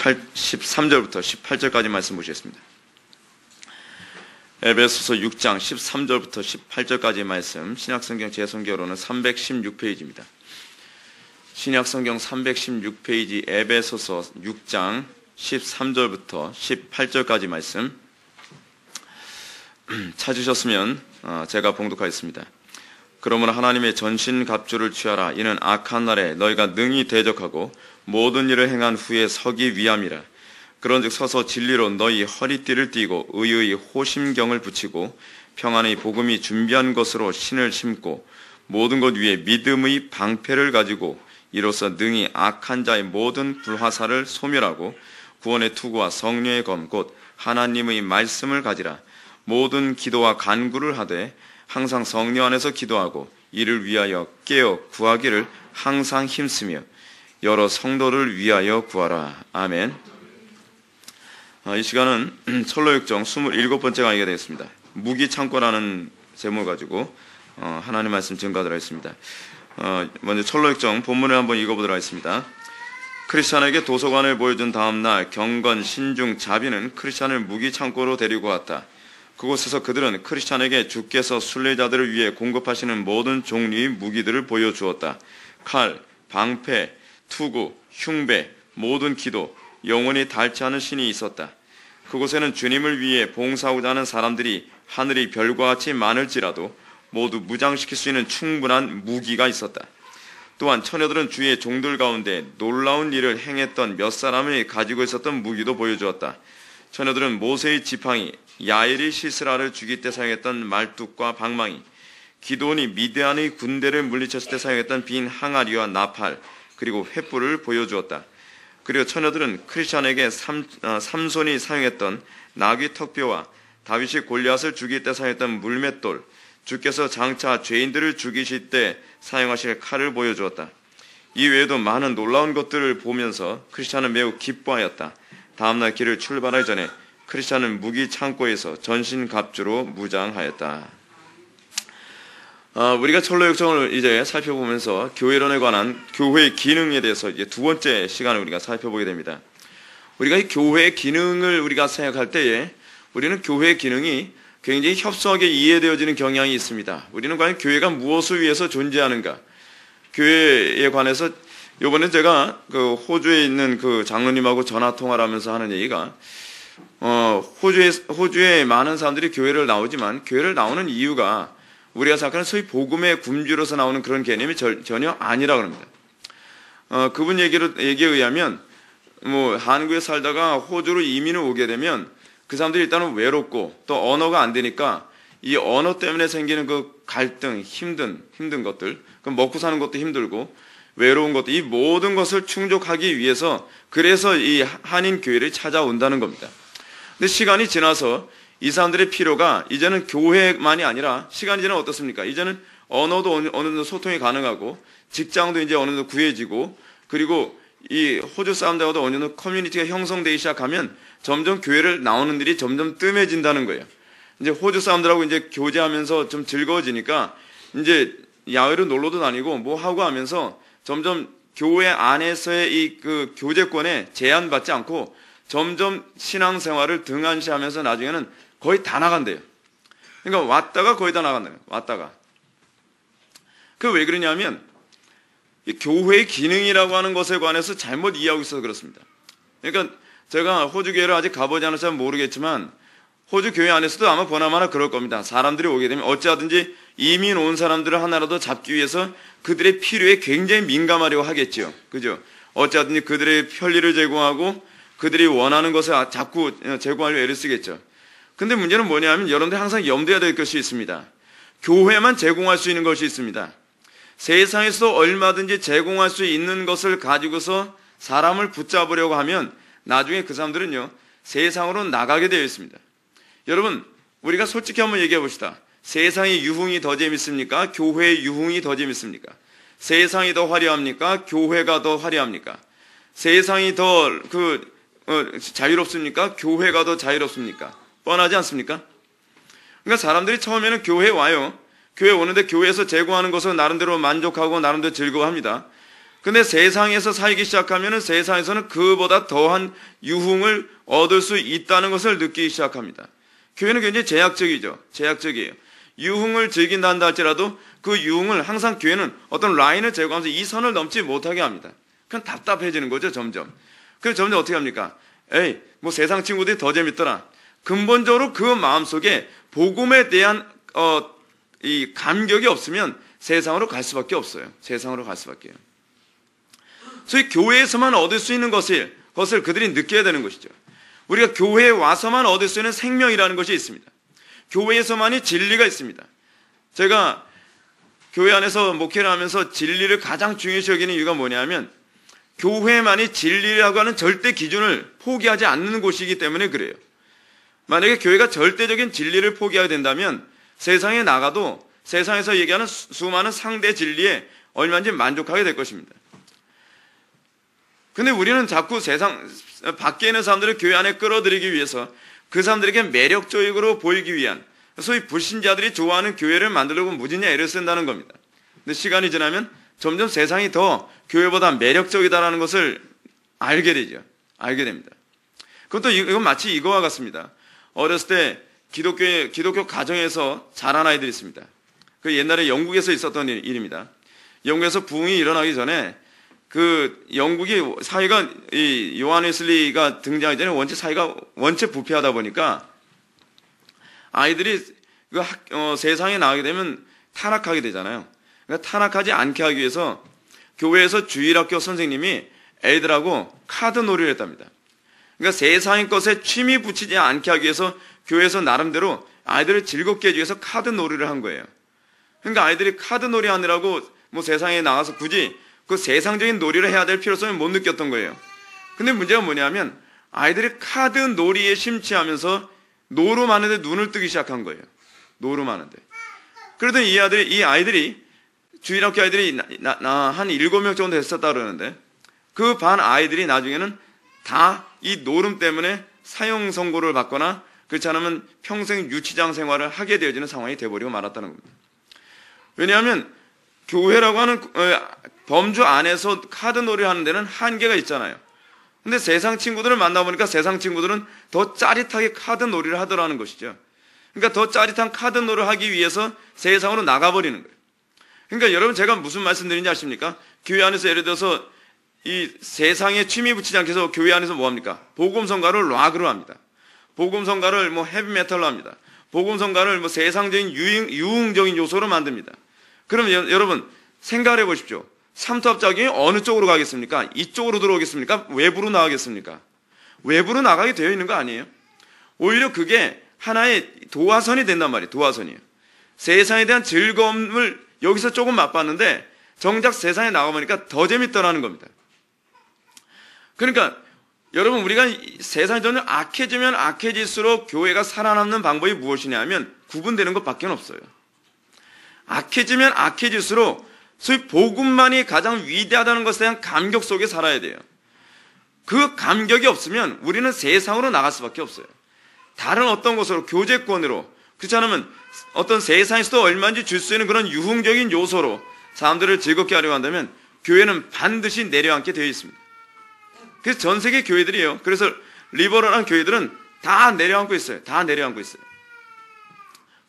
13절부터 18절까지 말씀 보시겠습니다. 에베소서 6장 13절부터 18절까지 말씀, 신약성경 제 성경으로는 316페이지입니다. 신약성경 316페이지 에베소서 6장 13절부터 18절까지 말씀 찾으셨으면 제가 봉독하겠습니다. 그러므로 하나님의 전신갑주를 취하라. 이는 악한 날에 너희가 능히 대적하고 모든 일을 행한 후에 서기 위함이라. 그런즉 서서 진리로 너희 허리띠를 띠고 의의 호심경을 붙이고 평안의 복음이 준비한 것으로 신을 신고 모든 것 위에 믿음의 방패를 가지고 이로써 능히 악한 자의 모든 불화살을 소멸하고 구원의 투구와 성령의 검 곧 하나님의 말씀을 가지라. 모든 기도와 간구를 하되 항상 성령 안에서 기도하고 이를 위하여 깨어 구하기를 항상 힘쓰며 여러 성도를 위하여 구하라. 아멘. 이 시간은 철로역정 27번째 강의가 되겠습니다. 무기창고라는 제목을 가지고 하나님 말씀 증거하도록 하겠습니다. 먼저 철로역정 본문을 한번 읽어보도록 하겠습니다. 크리스찬에게 도서관을 보여준 다음날 경건, 신중, 자비는 크리스찬을 무기창고로 데리고 왔다. 그곳에서 그들은 크리스찬에게 주께서 순례자들을 위해 공급하시는 모든 종류의 무기들을 보여주었다. 칼, 방패, 투구, 흉배, 모든 기도, 영원히 닳지 않은 신이 있었다. 그곳에는 주님을 위해 봉사하고자 하는 사람들이 하늘의 별과 같이 많을지라도 모두 무장시킬 수 있는 충분한 무기가 있었다. 또한 처녀들은 주의 종들 가운데 놀라운 일을 행했던 몇 사람이 가지고 있었던 무기도 보여주었다. 처녀들은 모세의 지팡이, 야엘이 시스라를 죽일 때 사용했던 말뚝과 방망이, 기드온이 미디안의 군대를 물리쳤을 때 사용했던 빈 항아리와 나팔, 그리고 횃불을 보여주었다. 그리고 처녀들은 크리스찬에게 삼손이 사용했던 나귀 턱뼈와 다윗이 골리앗을 죽일 때 사용했던 물맷돌, 주께서 장차 죄인들을 죽이실 때 사용하실 칼을 보여주었다. 이 외에도 많은 놀라운 것들을 보면서 크리스찬은 매우 기뻐하였다. 다음날 길을 출발하기 전에 크리스찬은 무기 창고에서 전신갑주로 무장하였다. 우리가 철로역정을 이제 살펴보면서 교회론에 관한 교회의 기능에 대해서 이제 두 번째 시간을 우리가 살펴보게 됩니다. 우리가 이 교회의 기능을 우리가 생각할 때에 우리는 교회의 기능이 굉장히 협소하게 이해되어지는 경향이 있습니다. 우리는 과연 교회가 무엇을 위해서 존재하는가? 교회에 관해서 이번에 제가 그 호주에 있는 그 장로님하고 전화 통화를 하면서 하는 얘기가 호주에 많은 사람들이 교회를 나오지만 교회를 나오는 이유가 우리가 생각하는 소위 복음의 굶주려서 나오는 그런 개념이 전혀 아니라 그럽니다. 그분 얘기에 의하면 한국에 살다가 호주로 이민을 오게 되면 그 사람들이 일단은 외롭고 또 언어가 안 되니까 이 언어 때문에 생기는 그 갈등, 힘든 것들, 그 먹고 사는 것도 힘들고 외로운 것도 이 모든 것을 충족하기 위해서 그래서 이 한인 교회를 찾아온다는 겁니다. 근데 시간이 지나서 이 사람들의 필요가 이제는 교회만이 아니라 시간이 지나면 어떻습니까? 이제는 언어도 어느 정도 소통이 가능하고 직장도 이제 어느 정도 구해지고 그리고 이 호주 사람들하고도 어느 정도 커뮤니티가 형성되기 시작하면 점점 교회를 나오는 일이 점점 뜸해진다는 거예요. 이제 호주 사람들하고 이제 교제하면서 좀 즐거워지니까 이제 야외로 놀러도 다니고 뭐 하고 하면서 점점 교회 안에서의 이 그 교제권에 제한받지 않고 점점 신앙생활을 등한시하면서 나중에는 거의 다 나간대요. 그러니까 왔다가 거의 다 나간대요. 왔다가. 그 왜 그러냐면 이 교회의 기능이라고 하는 것에 관해서 잘못 이해하고 있어서 그렇습니다. 그러니까 제가 호주 교회를 아직 가보지 않아서 잘 모르겠지만 호주 교회 안에서도 아마 보나마나 그럴 겁니다. 사람들이 오게 되면 어찌하든지 이민 온 사람들을 하나라도 잡기 위해서 그들의 필요에 굉장히 민감하려고 하겠죠. 그죠? 어찌하든지 그들의 편리를 제공하고 그들이 원하는 것을 자꾸 제공하려고 애를 쓰겠죠. 근데 문제는 뭐냐면 여러분들 항상 염두해야 될 것이 있습니다. 교회만 제공할 수 있는 것이 있습니다. 세상에서 얼마든지 제공할 수 있는 것을 가지고서 사람을 붙잡으려고 하면 나중에 그 사람들은요 세상으로 나가게 되어 있습니다. 여러분 우리가 솔직히 한번 얘기해 봅시다. 세상의 유흥이 더 재밌습니까? 교회의 유흥이 더 재밌습니까? 세상이 더 화려합니까? 교회가 더 화려합니까? 세상이 더 자유롭습니까? 교회가 더 자유롭습니까? 뻔하지 않습니까? 그러니까 사람들이 처음에는 교회에 와요. 교회 오는데 교회에서 제공하는 것을 나름대로 만족하고 나름대로 즐거워합니다. 근데 세상에서 살기 시작하면 세상에서는 그보다 더한 유흥을 얻을 수 있다는 것을 느끼기 시작합니다. 교회는 굉장히 제약적이죠. 제약적이에요. 유흥을 즐긴다 할지라도 그 유흥을 항상 교회는 어떤 라인을 제거하면서 이 선을 넘지 못하게 합니다. 그냥 답답해지는 거죠, 점점. 그래서 점점 어떻게 합니까? 에이, 뭐 세상 친구들이 더 재밌더라. 근본적으로 그 마음속에 복음에 대한 이 감격이 없으면 세상으로 갈 수밖에 없어요. 세상으로 갈 수밖에요. 소위 교회에서만 얻을 수 있는 것을 그들이 느껴야 되는 것이죠. 우리가 교회에 와서만 얻을 수 있는 생명이라는 것이 있습니다. 교회에서만이 진리가 있습니다. 제가 교회 안에서 목회를 하면서 진리를 가장 중요시 여기는 이유가 뭐냐면 교회만이 진리라고 하는 절대 기준을 포기하지 않는 곳이기 때문에 그래요. 만약에 교회가 절대적인 진리를 포기하게 된다면 세상에 나가도 세상에서 얘기하는 수많은 상대 진리에 얼마든지 만족하게 될 것입니다. 근데 우리는 자꾸 세상 밖에 있는 사람들을 교회 안에 끌어들이기 위해서 그 사람들에게 매력적으로 보이기 위한 소위 불신자들이 좋아하는 교회를 만들려고 무진히 애를 쓴다는 겁니다. 근데 시간이 지나면 점점 세상이 더 교회보다 매력적이다라는 것을 알게 되죠. 알게 됩니다. 그것도 이건 마치 이거와 같습니다. 어렸을 때 기독교 가정에서 자란 아이들이 있습니다. 그 옛날에 영국에서 있었던 일입니다. 영국에서 부흥이 일어나기 전에 그 영국이 사회가 이 요한 웨슬리가 등장하기 전에 원체 부패하다 보니까 아이들이 세상에 나가게 되면 타락하게 되잖아요. 그러니까 타락하지 않게 하기 위해서 교회에서 주일학교 선생님이 애들하고 카드 놀이를 했답니다. 그러니까 세상의 것에 취미 붙이지 않게 하기 위해서 교회에서 나름대로 아이들을 즐겁게 해주기 위해서 카드 놀이를 한 거예요. 그러니까 아이들이 카드 놀이 하느라고 뭐 세상에 나가서 굳이 그 세상적인 놀이를 해야 될 필요성을 못 느꼈던 거예요. 근데 문제가 뭐냐면 아이들이 카드 놀이에 심취하면서 노름하는데 눈을 뜨기 시작한 거예요. 노름하는데. 그러더니 이 아이들이 주일학교 아이들이 한 7명 정도 됐었다 그러는데 그 반 아이들이 나중에는 다 이 노름 때문에 사형 선고를 받거나 그렇지 않으면 평생 유치장 생활을 하게 되어지는 상황이 돼버리고 말았다는 겁니다. 왜냐하면 교회라고 하는 범주 안에서 카드 놀이를 하는 데는 한계가 있잖아요. 근데 세상 친구들을 만나보니까 세상 친구들은 더 짜릿하게 카드 놀이를 하더라는 것이죠. 그러니까 더 짜릿한 카드 놀이를 하기 위해서 세상으로 나가버리는 거예요. 그러니까 여러분 제가 무슨 말씀드리는지 아십니까? 교회 안에서 예를 들어서 이 세상에 취미 붙이지 않게 해서 교회 안에서 뭐 합니까? 복음성가를 락으로 합니다. 복음성가를 뭐 헤비메탈로 합니다. 복음성가를 뭐 세상적인 유흥적인 요소로 만듭니다. 그러면 여러분 생각을 해보십시오. 삼투압작용이 어느 쪽으로 가겠습니까? 이쪽으로 들어오겠습니까? 외부로 나가겠습니까? 외부로 나가게 되어 있는 거 아니에요? 오히려 그게 하나의 도화선이 된단 말이에요. 도화선이에요. 세상에 대한 즐거움을 여기서 조금 맛봤는데 정작 세상에 나가보니까 더 재밌더라는 겁니다. 그러니까 여러분 우리가 세상이 점점 악해지면 악해질수록 교회가 살아남는 방법이 무엇이냐 하면 구분되는 것밖에 없어요. 악해지면 악해질수록 소위 복음만이 가장 위대하다는 것에 대한 감격 속에 살아야 돼요. 그 감격이 없으면 우리는 세상으로 나갈 수밖에 없어요. 다른 어떤 곳으로 교제권으로 그렇지 않으면 어떤 세상에서도 얼마든지 줄 수 있는 그런 유흥적인 요소로 사람들을 즐겁게 하려고 한다면 교회는 반드시 내려앉게 되어 있습니다. 그래서 전 세계 교회들이에요. 그래서 리버럴한 교회들은 다 내려앉고 있어요. 다 내려앉고 있어요.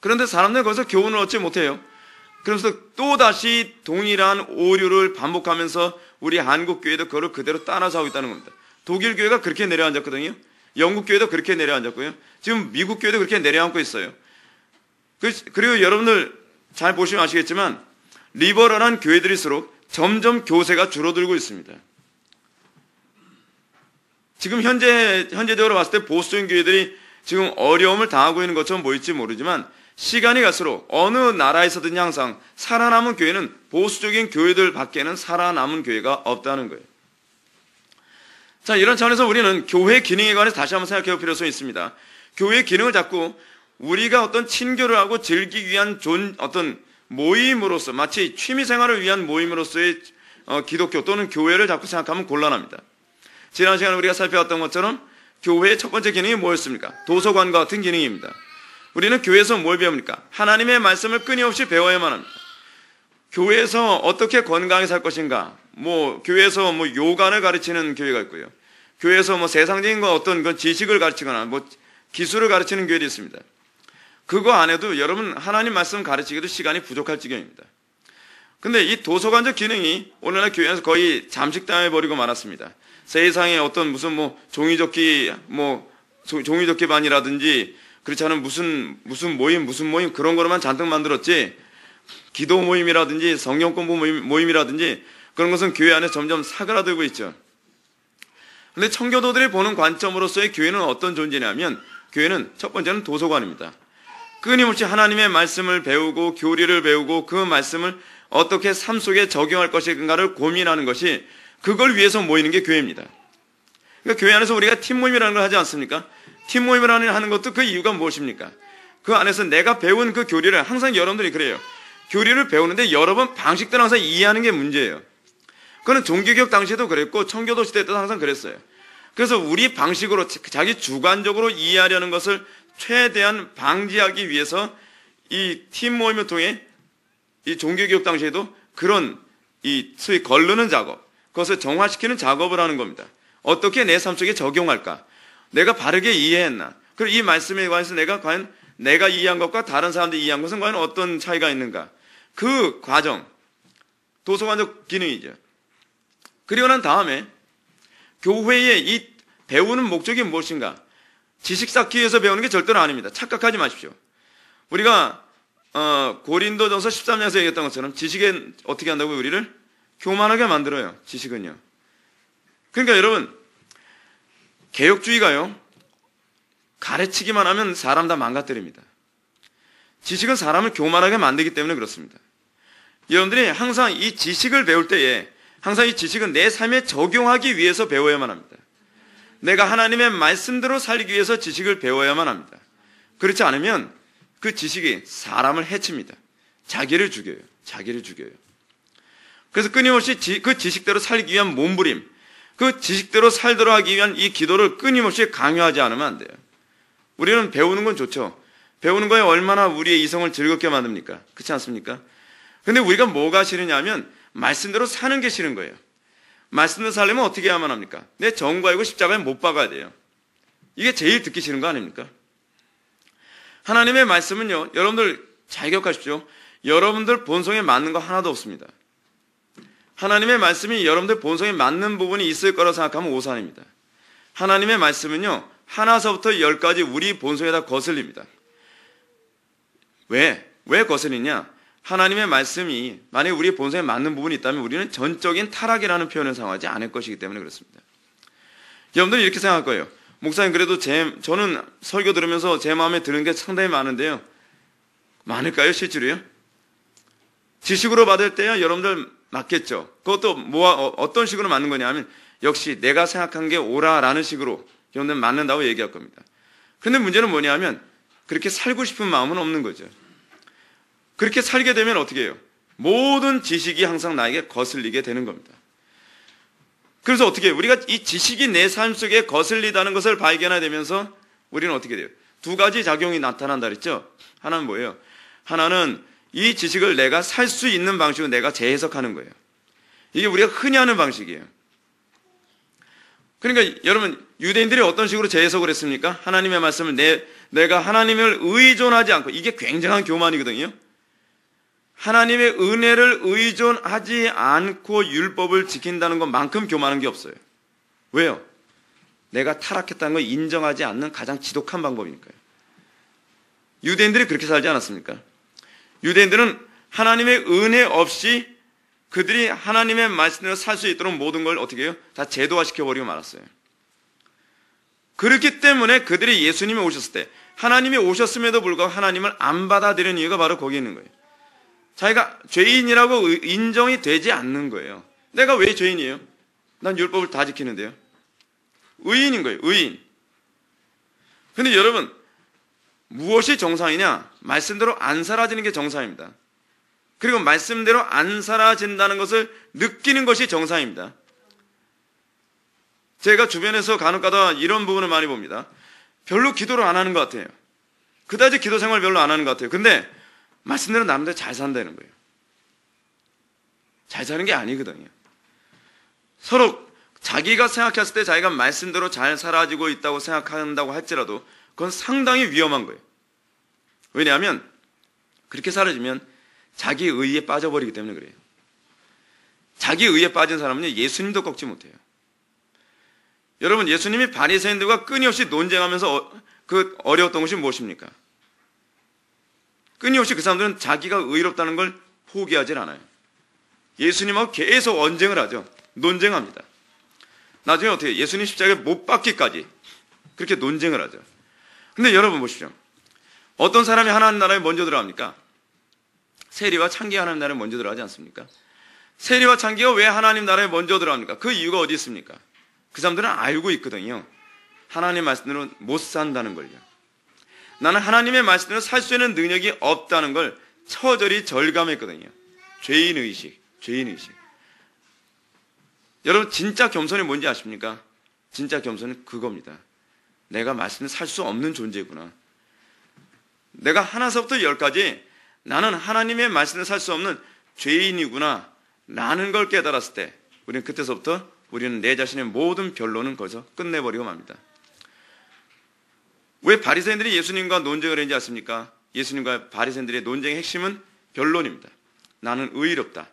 그런데 사람들은 거기서 교훈을 얻지 못해요. 그러면서 또다시 동일한 오류를 반복하면서 우리 한국 교회도 그걸 그대로 따라서 하고 있다는 겁니다. 독일 교회가 그렇게 내려앉았거든요. 영국 교회도 그렇게 내려앉았고요. 지금 미국 교회도 그렇게 내려앉고 있어요. 그리고 여러분들 잘 보시면 아시겠지만 리버럴한 교회들일수록 점점 교세가 줄어들고 있습니다. 지금 현재적으로 봤을 때 보수적인 교회들이 지금 어려움을 당하고 있는 것처럼 보일지 모르지만 시간이 갈수록 어느 나라에서든지 항상 살아남은 교회는 보수적인 교회들 밖에는 살아남은 교회가 없다는 거예요. 자, 이런 차원에서 우리는 교회 기능에 관해서 다시 한번 생각해 볼 필요성이 있습니다. 교회의 기능을 자꾸 우리가 어떤 친교를 하고 즐기기 위한 어떤 모임으로서 마치 취미생활을 위한 모임으로서의 기독교 또는 교회를 자꾸 생각하면 곤란합니다. 지난 시간에 우리가 살펴봤던 것처럼 교회의 첫 번째 기능이 뭐였습니까? 도서관과 같은 기능입니다. 우리는 교회에서 뭘 배웁니까? 하나님의 말씀을 끊임없이 배워야만 합니다. 교회에서 어떻게 건강하게 살 것인가? 뭐 교회에서 뭐 요간을 가르치는 교회가 있고요. 교회에서 뭐 세상적인 거 어떤 그 지식을 가르치거나 뭐 기술을 가르치는 교회도 있습니다. 그거 안 해도 여러분 하나님 말씀 가르치기도 시간이 부족할 지경입니다. 근데 이 도서관적 기능이 오늘날 교회에서 거의 잠식당해 버리고 말았습니다. 세상에 어떤 무슨 뭐 종이접기 반이라든지 그렇지 않은 무슨 모임 그런 거로만 잔뜩 만들었지, 기도 모임이라든지 성경 공부 모임이라든지 그런 것은 교회 안에 점점 사그라들고 있죠. 근데 청교도들이 보는 관점으로서의 교회는 어떤 존재냐면, 교회는 첫 번째는 도서관입니다. 끊임없이 하나님의 말씀을 배우고 교리를 배우고 그 말씀을 어떻게 삶 속에 적용할 것인가를 고민하는 것이, 그걸 위해서 모이는 게 교회입니다. 그러니까 교회 안에서 우리가 팀 모임이라는 걸 하지 않습니까? 팀 모임을 하는 것도 그 이유가 무엇입니까? 그 안에서 내가 배운 그 교리를, 항상 여러분들이 그래요. 교리를 배우는데 여러 번 방식대로 항상 이해하는 게 문제예요. 그거는 종교개혁 당시에도 그랬고 청교도 시대 때도 항상 그랬어요. 그래서 우리 방식으로 자기 주관적으로 이해하려는 것을 최대한 방지하기 위해서 이 팀 모임을 통해 이 종교개혁 당시에도 그런 이 소위 거르는 작업, 그것을 정화시키는 작업을 하는 겁니다. 어떻게 내 삶 속에 적용할까? 내가 바르게 이해했나? 그리고 이 말씀에 관해서 내가 과연 내가 이해한 것과 다른 사람들이 이해한 것은 과연 어떤 차이가 있는가? 그 과정, 도서관적 기능이죠. 그리고 난 다음에 교회의 이 배우는 목적이 무엇인가? 지식 쌓기 위해서 배우는 게 절대로 아닙니다. 착각하지 마십시오. 우리가 고린도전서 13장에서 얘기했던 것처럼 지식에 어떻게 한다고요? 우리를 교만하게 만들어요. 지식은요. 그러니까 여러분, 개혁주의가요, 가르치기만 하면 사람 다 망가뜨립니다. 지식은 사람을 교만하게 만들기 때문에 그렇습니다. 여러분들이 항상 이 지식을 배울 때에 항상 이 지식은 내 삶에 적용하기 위해서 배워야만 합니다. 내가 하나님의 말씀대로 살기 위해서 지식을 배워야만 합니다. 그렇지 않으면 그 지식이 사람을 해칩니다. 자기를 죽여요. 그래서 끊임없이 그 지식대로 살기 위한 몸부림, 그 지식대로 살도록 하기 위한 이 기도를 끊임없이 강요하지 않으면 안 돼요. 우리는 배우는 건 좋죠. 배우는 거에 얼마나 우리의 이성을 즐겁게 만듭니까? 그렇지 않습니까? 근데 우리가 뭐가 싫으냐면 말씀대로 사는 게 싫은 거예요. 말씀대로 살려면 어떻게 해야만 합니까? 내 정과 이고 십자가에 못 박아야 돼요. 이게 제일 듣기 싫은 거 아닙니까? 하나님의 말씀은요, 여러분들 잘 기억하십시오. 여러분들 본성에 맞는 거 하나도 없습니다. 하나님의 말씀이 여러분들 본성에 맞는 부분이 있을 거라고 생각하면 오산입니다. 하나님의 말씀은요, 하나서부터 10까지 우리 본성에다 거슬립니다. 왜 거슬리냐? 하나님의 말씀이 만약에 우리 본성에 맞는 부분이 있다면 우리는 전적인 타락이라는 표현을 사용하지 않을 것이기 때문에 그렇습니다. 여러분들이 이렇게 생각할 거예요. 목사님, 그래도 저는 설교 들으면서 제 마음에 드는 게 상당히 많은데요. 많을까요? 실제로요? 지식으로 받을 때야 여러분들 맞겠죠. 그것도 어떤 식으로 맞는 거냐 하면 역시 내가 생각한 게 옳아라는 식으로 여러분들 맞는다고 얘기할 겁니다. 그런데 문제는 뭐냐 하면 그렇게 살고 싶은 마음은 없는 거죠. 그렇게 살게 되면 어떻게 해요? 모든 지식이 항상 나에게 거슬리게 되는 겁니다. 그래서 어떻게 해요? 우리가 이 지식이 내 삶 속에 거슬리다는 것을 발견하게 되면서 우리는 어떻게 돼요? 두 가지 작용이 나타난다 그랬죠? 하나는 뭐예요? 하나는 이 지식을 내가 살 수 있는 방식으로 내가 재해석하는 거예요. 이게 우리가 흔히 하는 방식이에요. 그러니까 여러분, 유대인들이 어떤 식으로 재해석을 했습니까? 하나님의 말씀을 내가 하나님을 의존하지 않고, 이게 굉장한 교만이거든요. 하나님의 은혜를 의존하지 않고 율법을 지킨다는 것만큼 교만한 게 없어요. 왜요? 내가 타락했다는 걸 인정하지 않는 가장 지독한 방법이니까요. 유대인들이 그렇게 살지 않았습니까? 유대인들은 하나님의 은혜 없이 그들이 하나님의 말씀대로 살 수 있도록 모든 걸 어떻게 해요? 다 제도화시켜버리고 말았어요. 그렇기 때문에 그들이 예수님이 오셨을 때 하나님이 오셨음에도 불구하고 하나님을 안 받아들이는 이유가 바로 거기에 있는 거예요. 자기가 죄인이라고 인정이 되지 않는 거예요. 내가 왜 죄인이에요? 난 율법을 다 지키는데요. 의인인 거예요. 의인. 근데 여러분, 무엇이 정상이냐? 말씀대로 안 사라지는 게 정상입니다. 그리고 말씀대로 안 사라진다는 것을 느끼는 것이 정상입니다. 제가 주변에서 간혹가다 이런 부분을 많이 봅니다. 별로 기도를 안 하는 것 같아요. 그다지 기도 생활 별로 안 하는 것 같아요. 근데 말씀대로 나름대로 잘 산다는 거예요. 잘 사는 게 아니거든요. 서로 자기가 생각했을 때 자기가 말씀대로 잘 살아지고 있다고 생각한다고 할지라도 그건 상당히 위험한 거예요. 왜냐하면 그렇게 사라지면 자기 의에 빠져버리기 때문에 그래요. 자기 의에 빠진 사람은 예수님도 꺾지 못해요. 여러분, 예수님이 바리새인들과 끊임없이 논쟁하면서 그 어려웠던 것이 무엇입니까? 끊임없이 그 사람들은 자기가 의롭다는 걸 포기하지 않아요. 예수님하고 계속 언쟁을 하죠. 논쟁합니다. 나중에 어떻게 해요? 예수님 십자가에 못 박기까지 그렇게 논쟁을 하죠. 근데 여러분 보십시오. 어떤 사람이 하나님 나라에 먼저 들어갑니까? 세리와 창기가 하나님 나라에 먼저 들어가지 않습니까? 세리와 창기가 왜 하나님 나라에 먼저 들어갑니까? 그 이유가 어디 있습니까? 그 사람들은 알고 있거든요. 하나님 말씀으로 못 산다는 걸요. 나는 하나님의 말씀으로 살 수 있는 능력이 없다는 걸 처절히 절감했거든요. 죄인의식. 여러분, 진짜 겸손이 뭔지 아십니까? 진짜 겸손은 그겁니다. 내가 말씀을 살 수 없는 존재구나. 내가 하나서부터 열까지 나는 하나님의 말씀을 살 수 없는 죄인이구나 라는 걸 깨달았을 때 우리는 그때서부터 우리는 내 자신의 모든 변론은 거기서 끝내버리고 맙니다. 왜 바리새인들이 예수님과 논쟁을 했는지 아십니까? 예수님과 바리새인들의 논쟁의 핵심은 변론입니다. 나는 의롭다.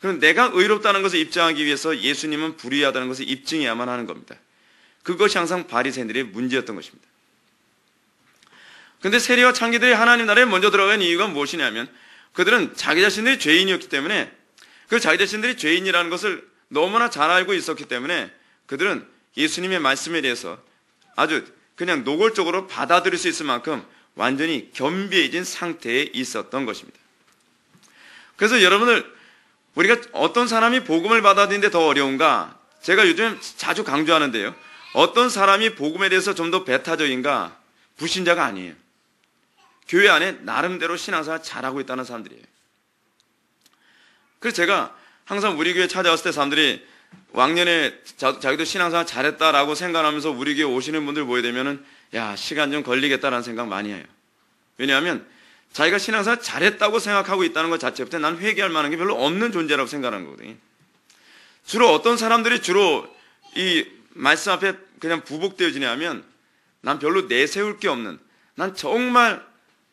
그럼 내가 의롭다는 것을 입증하기 위해서 예수님은 불의하다는 것을 입증해야만 하는 겁니다. 그것이 항상 바리새인들의 문제였던 것입니다. 그런데 세리와 창기들이 하나님 나라에 먼저 들어간 이유가 무엇이냐면 그들은 자기 자신들이 죄인이었기 때문에 그 자기 자신들이 죄인이라는 것을 너무나 잘 알고 있었기 때문에 그들은 예수님의 말씀에 대해서 아주 그냥 노골적으로 받아들일 수 있을 만큼 완전히 겸비해진 상태에 있었던 것입니다. 그래서 여러분들, 우리가 어떤 사람이 복음을 받아들이는데 더 어려운가? 제가 요즘 자주 강조하는데요. 어떤 사람이 복음에 대해서 좀 더 배타적인가? 불신자가 아니에요. 교회 안에 나름대로 신앙생활 잘하고 있다는 사람들이에요. 그래서 제가 항상 우리 교회 찾아왔을 때 사람들이 왕년에 자기도 신앙생활 잘했다라고 생각하면서 우리 교회 오시는 분들 보게 되면은 야, 시간 좀 걸리겠다라는 생각 많이 해요. 왜냐하면 자기가 신앙생활 잘했다고 생각하고 있다는 것 자체부터 난 회개할 만한 게 별로 없는 존재라고 생각하는 거거든요. 주로 어떤 사람들이 주로 이 말씀 앞에 그냥 부복되어지냐면 난 별로 내세울 게 없는, 난 정말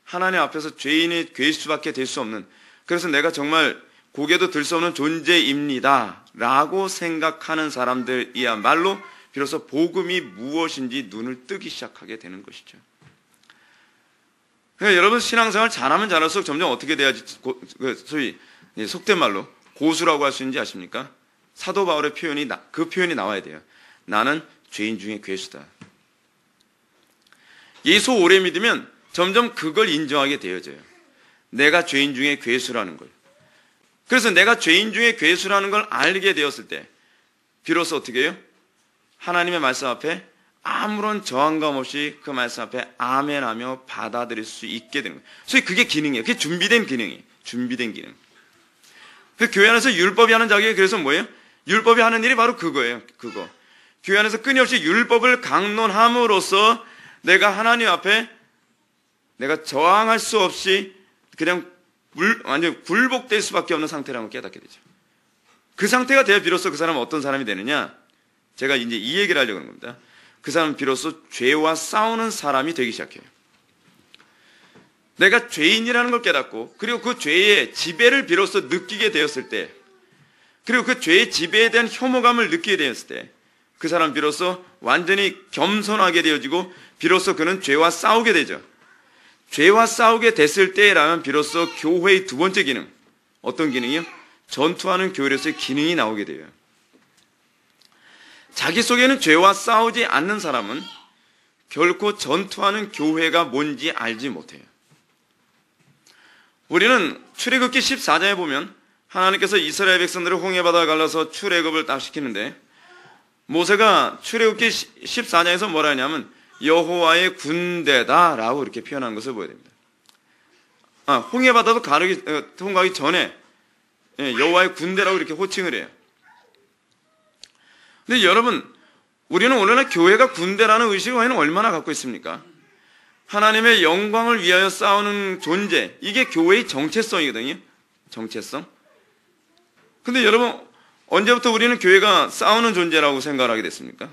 하나님 앞에서 죄인이 괴수밖에 될 수 없는, 그래서 내가 정말 고개도 들 수 없는 존재입니다 라고 생각하는 사람들이야말로 비로소 복음이 무엇인지 눈을 뜨기 시작하게 되는 것이죠. 그러니까 여러분, 신앙생활 잘하면 잘할수록 점점 어떻게 돼야지 소위 속된 말로 고수라고 할 수 있는지 아십니까? 사도 바울의 그 표현이 나와야 돼요. 나는 죄인 중에 괴수다. 예수 오래 믿으면 점점 그걸 인정하게 되어져요. 내가 죄인 중에 괴수라는 걸. 그래서 내가 죄인 중에 괴수라는 걸 알게 되었을 때 비로소 어떻게 해요? 하나님의 말씀 앞에 아무런 저항감 없이 그 말씀 앞에 아멘하며 받아들일 수 있게 되는 거예요.所以그게 기능이에요. 그게 준비된 기능이에요. 준비된 기능. 그 교회 안에서 율법이 하는 자격이 그래서 뭐예요? 율법이 하는 일이 바로 그거예요. 그거. 교회 안에서 끊임없이 율법을 강론함으로써 내가 하나님 앞에 내가 저항할 수 없이 그냥 완전 굴복될 수밖에 없는 상태라는 걸 깨닫게 되죠. 그 상태가 돼야 비로소 그 사람은 어떤 사람이 되느냐? 제가 이제 이 얘기를 하려고 하는 겁니다. 그 사람은 비로소 죄와 싸우는 사람이 되기 시작해요. 내가 죄인이라는 걸 깨닫고 그리고 그 죄의 지배를 비로소 느끼게 되었을 때, 그리고 그 죄의 지배에 대한 혐오감을 느끼게 되었을 때 그 사람 비로소 완전히 겸손하게 되어지고 비로소 그는 죄와 싸우게 되죠. 죄와 싸우게 됐을 때라면 비로소 교회의 두 번째 기능, 어떤 기능이요? 전투하는 교회로서의 기능이 나오게 돼요. 자기 속에는 죄와 싸우지 않는 사람은 결코 전투하는 교회가 뭔지 알지 못해요. 우리는 출애굽기 14장에 보면 하나님께서 이스라엘 백성들을 홍해바다에 갈라서 출애굽을 딱 시키는데 모세가 출애굽기 14장에서 뭐라 하냐면 여호와의 군대다라고 이렇게 표현한 것을 보여야 됩니다. 홍해바다도 통과하기 전에 여호와의 군대라고 이렇게 호칭을 해요. 근데 여러분, 우리는 오늘날 교회가 군대라는 의식을 과연 얼마나 갖고 있습니까? 하나님의 영광을 위하여 싸우는 존재, 이게 교회의 정체성이거든요. 정체성. 근데 여러분, 언제부터 우리는 교회가 싸우는 존재라고 생각을 하게 됐습니까?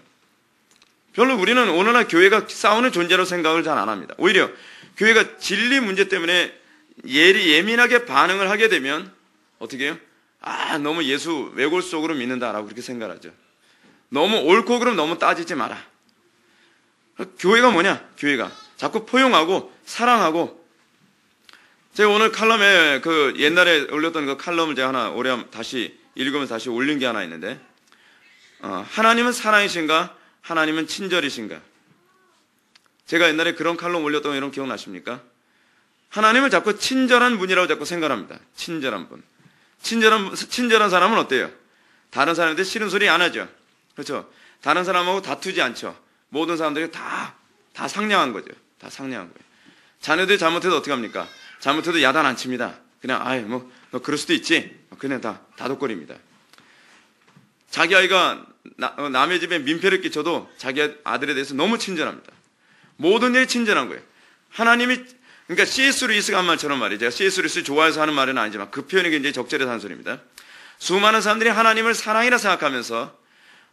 별로 우리는 오늘날 교회가 싸우는 존재라고 생각을 잘 안 합니다. 오히려 교회가 진리 문제 때문에 예민하게 반응을 하게 되면 어떻게 해요? 너무 예수 외골 속으로 믿는다라고 그렇게 생각하죠. 너무 옳고 그럼 너무 따지지 마라. 교회가 뭐냐? 교회가 자꾸 포용하고 사랑하고. 제가 오늘 칼럼에 그 옛날에 올렸던 그 칼럼을 제가 하나 올해 다시 읽으면서 다시 올린 게 하나 있는데, 하나님은 사랑이신가? 하나님은 친절이신가? 제가 옛날에 그런 칼럼 올렸던 거 이런 기억나십니까? 하나님을 자꾸 친절한 분이라고 자꾸 생각합니다. 친절한 분. 친절한 사람은 어때요? 다른 사람한테 싫은 소리 안 하죠. 그렇죠? 다른 사람하고 다투지 않죠. 모든 사람들이 다 상냥한 거죠. 다 상냥한 거예요. 자녀들이 잘못해도 어떻게 합니까? 잘못해도 야단 안 칩니다. 그냥 너 그럴 수도 있지. 그냥 다 다독거립니다. 자기 아이가 남의 집에 민폐를 끼쳐도 자기 아들에 대해서 너무 친절합니다. 모든 일이 친절한 거예요. 하나님이, 그러니까 C.S. 루이스가 한 말처럼 말이에요. 제가 C.S. 루이스 좋아해서 하는 말은 아니지만 그 표현이 굉장히 적절해서 하는 소리입니다. 수많은 사람들이 하나님을 사랑이라 생각하면서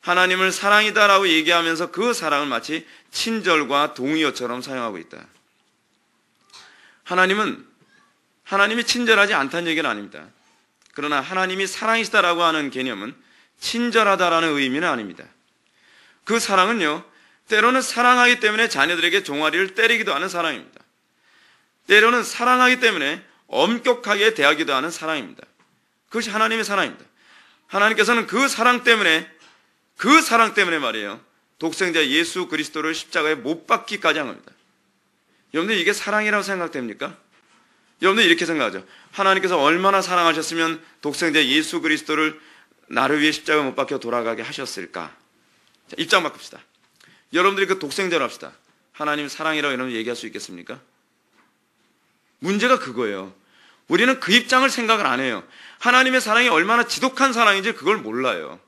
하나님을 사랑이다라고 얘기하면서 그 사랑을 마치 친절과 동의어처럼 사용하고 있다. 하나님이 친절하지 않다는 얘기는 아닙니다. 그러나 하나님이 사랑이시다라고 하는 개념은 친절하다라는 의미는 아닙니다. 그 사랑은요, 때로는 사랑하기 때문에 자녀들에게 종아리를 때리기도 하는 사랑입니다. 때로는 사랑하기 때문에 엄격하게 대하기도 하는 사랑입니다. 그것이 하나님의 사랑입니다. 하나님께서는 그 사랑 때문에 말이에요, 독생자 예수 그리스도를 십자가에 못 박기까지 한 겁니다. 여러분들 이게 사랑이라고 생각됩니까? 여러분들 이렇게 생각하죠. 하나님께서 얼마나 사랑하셨으면 독생자 예수 그리스도를 나를 위해 십자가에 못 박혀 돌아가게 하셨을까? 자, 입장 바꿉시다. 여러분들이 그 독생자로 합시다. 하나님 사랑이라고 여러분 얘기할 수 있겠습니까? 문제가 그거예요. 우리는 그 입장을 생각을 안 해요. 하나님의 사랑이 얼마나 지독한 사랑인지 그걸 몰라요.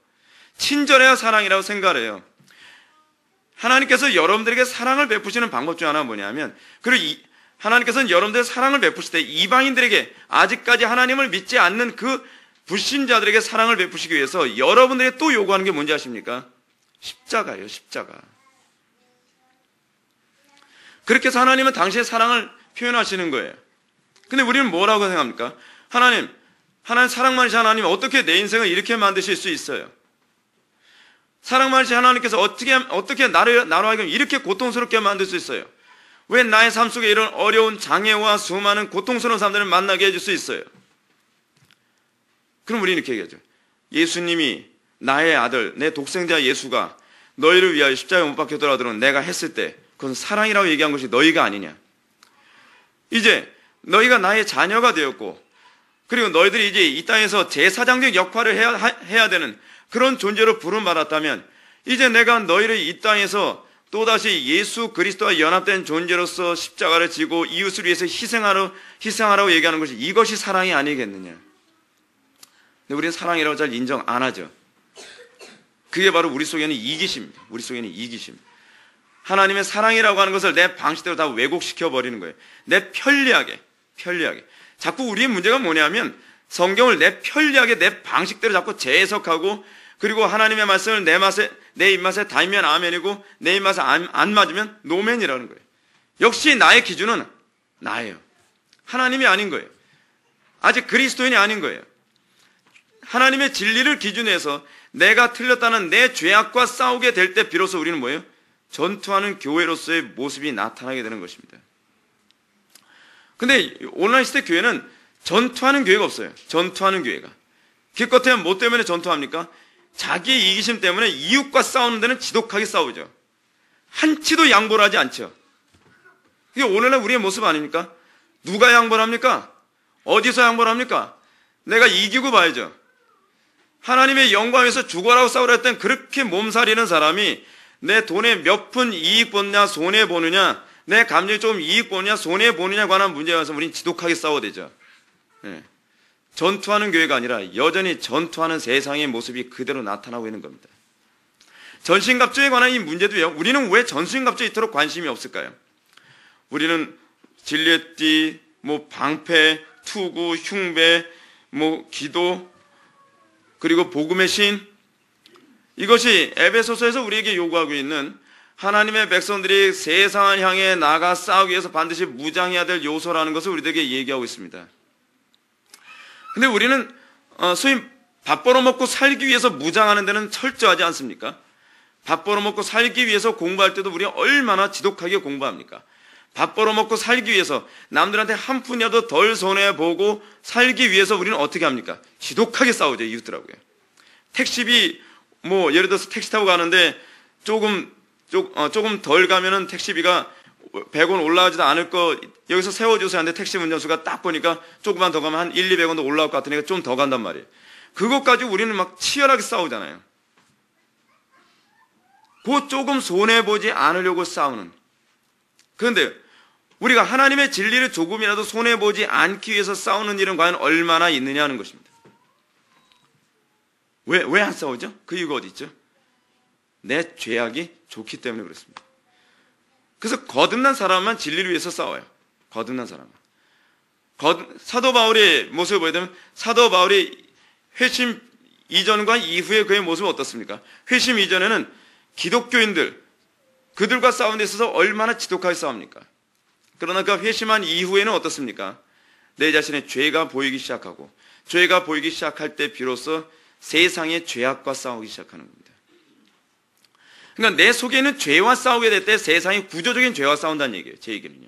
친절해야 사랑이라고 생각을 해요. 하나님께서 여러분들에게 사랑을 베푸시는 방법 중 하나가 뭐냐면, 그리고 하나님께서는 여러분들의 사랑을 베푸실 때 이방인들에게, 아직까지 하나님을 믿지 않는 그 불신자들에게 사랑을 베푸시기 위해서 여러분들에게 또 요구하는 게 뭔지 아십니까? 십자가예요. 십자가. 그렇게 해서 하나님은 당신의 사랑을 표현하시는 거예요. 근데 우리는 뭐라고 생각합니까? 하나님 사랑 많으신 하나님, 어떻게 내 인생을 이렇게 만드실 수 있어요? 사랑 많으신 하나님께서 어떻게 나로 하여금 이렇게 고통스럽게 만들 수 있어요? 왜 나의 삶 속에 이런 어려운 장애와 수많은 고통스러운 사람들을 만나게 해줄 수 있어요? 그럼 우리는 이렇게 얘기하죠. 예수님이, 나의 아들, 내 독생자 예수가 너희를 위하여 십자가에 못 박혀 돌아오도록 내가 했을 때 그건 사랑이라고 얘기한 것이 너희가 아니냐? 이제 너희가 나의 자녀가 되었고, 그리고 너희들이 이제 이 땅에서 제사장적 역할을 해야 되는 그런 존재로 부름받았다면, 이제 내가 너희를 이 땅에서 또다시 예수 그리스도와 연합된 존재로서 십자가를 지고 이웃을 위해서 희생하라고 얘기하는 것이, 이것이 사랑이 아니겠느냐? 근데 우리는 사랑이라고 잘 인정 안 하죠. 그게 바로 우리 속에는 이기심입니다. 우리 속에는 이기심. 하나님의 사랑이라고 하는 것을 내 방식대로 다 왜곡시켜버리는 거예요. 내 편리하게. 자꾸 우리의 문제가 뭐냐면, 성경을 내 편리하게 내 방식대로 자꾸 재해석하고, 그리고 하나님의 말씀을 내 입맛에 닿으면 아멘이고, 내 입맛에 안 맞으면 노멘이라는 거예요. 역시 나의 기준은 나예요. 하나님이 아닌 거예요. 아직 그리스도인이 아닌 거예요. 하나님의 진리를 기준해서 내가 틀렸다는 내 죄악과 싸우게 될 때 비로소 우리는 뭐예요? 전투하는 교회로서의 모습이 나타나게 되는 것입니다. 근데 오늘날 시대 교회는 전투하는 교회가 없어요. 전투하는 교회가. 기껏해야 뭐 때문에 전투합니까? 자기의 이기심 때문에 이웃과 싸우는 데는 지독하게 싸우죠. 한치도 양보를 하지 않죠. 이게 오늘날 우리의 모습 아닙니까? 누가 양보를 합니까? 어디서 양보를 합니까? 내가 이기고 봐야죠. 하나님의 영광에서 죽어라고 싸우려 했던 그렇게 몸살이는 사람이 내 돈에 몇 푼 이익 보느냐 손해 보느냐, 내 감정이 조금 이익 보느냐 손해 보느냐에 관한 문제에 관해서 우리는 지독하게 싸워야 되죠. 네. 전투하는 교회가 아니라 여전히 전투하는 세상의 모습이 그대로 나타나고 있는 겁니다. 전신갑주에 관한 이 문제도요, 우리는 왜 전신갑주에 이토록 관심이 없을까요? 우리는 진리의 띠, 방패, 투구, 흉배, 기도, 그리고 복음의 신, 이것이 에베소서에서 우리에게 요구하고 있는 하나님의 백성들이 세상을 향해 나가 싸우기 위해서 반드시 무장해야 될 요소라는 것을 우리들에게 얘기하고 있습니다. 근데 우리는 소위 밥 벌어먹고 살기 위해서 무장하는 데는 철저하지 않습니까? 밥 벌어먹고 살기 위해서 공부할 때도 우리가 얼마나 지독하게 공부합니까? 밥 벌어먹고 살기 위해서 남들한테 한 푼이라도 덜 손해보고 살기 위해서 우리는 어떻게 합니까? 지독하게 싸우죠, 이웃들하고요. 택시비, 예를 들어서 택시 타고 가는데 조금 덜 가면은 택시비가 100원 올라가지도 않을 거 여기서 세워주세요 하는데 택시 운전수가 딱 보니까 조금만 더 가면 한 100~200원도 올라올 것 같으니까 좀 더 간단 말이에요. 그것 가지고 우리는 막 치열하게 싸우잖아요. 그 조금 손해보지 않으려고 싸우는. 그런데 우리가 하나님의 진리를 조금이라도 손해보지 않기 위해서 싸우는 일은 과연 얼마나 있느냐 하는 것입니다. 왜 안 싸우죠? 그 이유가 어디 있죠? 내 죄악이 좋기 때문에 그렇습니다. 그래서 거듭난 사람만 진리를 위해서 싸워요. 거듭난 사람만. 사도 바울의 모습을 보게 되면 사도 바울이 회심 이전과 이후의 그의 모습은 어떻습니까? 회심 이전에는 기독교인들, 그들과 싸우는 데 있어서 얼마나 지독하게 싸웁니까? 그러나 그 회심한 이후에는 어떻습니까? 내 자신의 죄가 보이기 시작하고, 죄가 보이기 시작할 때 비로소 세상의 죄악과 싸우기 시작하는 겁니다. 그러니까 내 속에 있는 죄와 싸우게 될 때 세상의 구조적인 죄와 싸운다는 얘기예요. 제 얘기는요.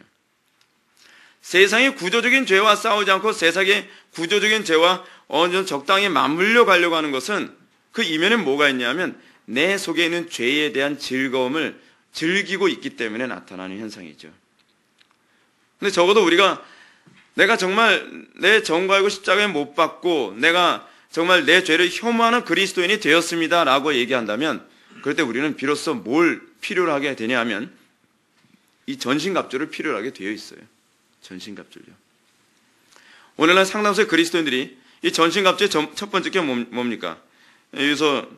세상의 구조적인 죄와 싸우지 않고 세상의 구조적인 죄와 어느 정도 적당히 맞물려 가려고 하는 것은 그 이면에 뭐가 있냐면 내 속에 있는 죄에 대한 즐거움을 즐기고 있기 때문에 나타나는 현상이죠. 근데 적어도 우리가 내가 정말 내 정과 알고 십자가에 못 박고 내가 정말 내 죄를 혐오하는 그리스도인이 되었습니다 라고 얘기한다면 그럴 때 우리는 비로소 뭘 필요로 하게 되냐 하면 이 전신갑주를 필요로 하게 되어 있어요. 전신갑주요. 오늘날 상당수의 그리스도인들이 이 전신갑주의 첫 번째 게 뭡니까? 여기서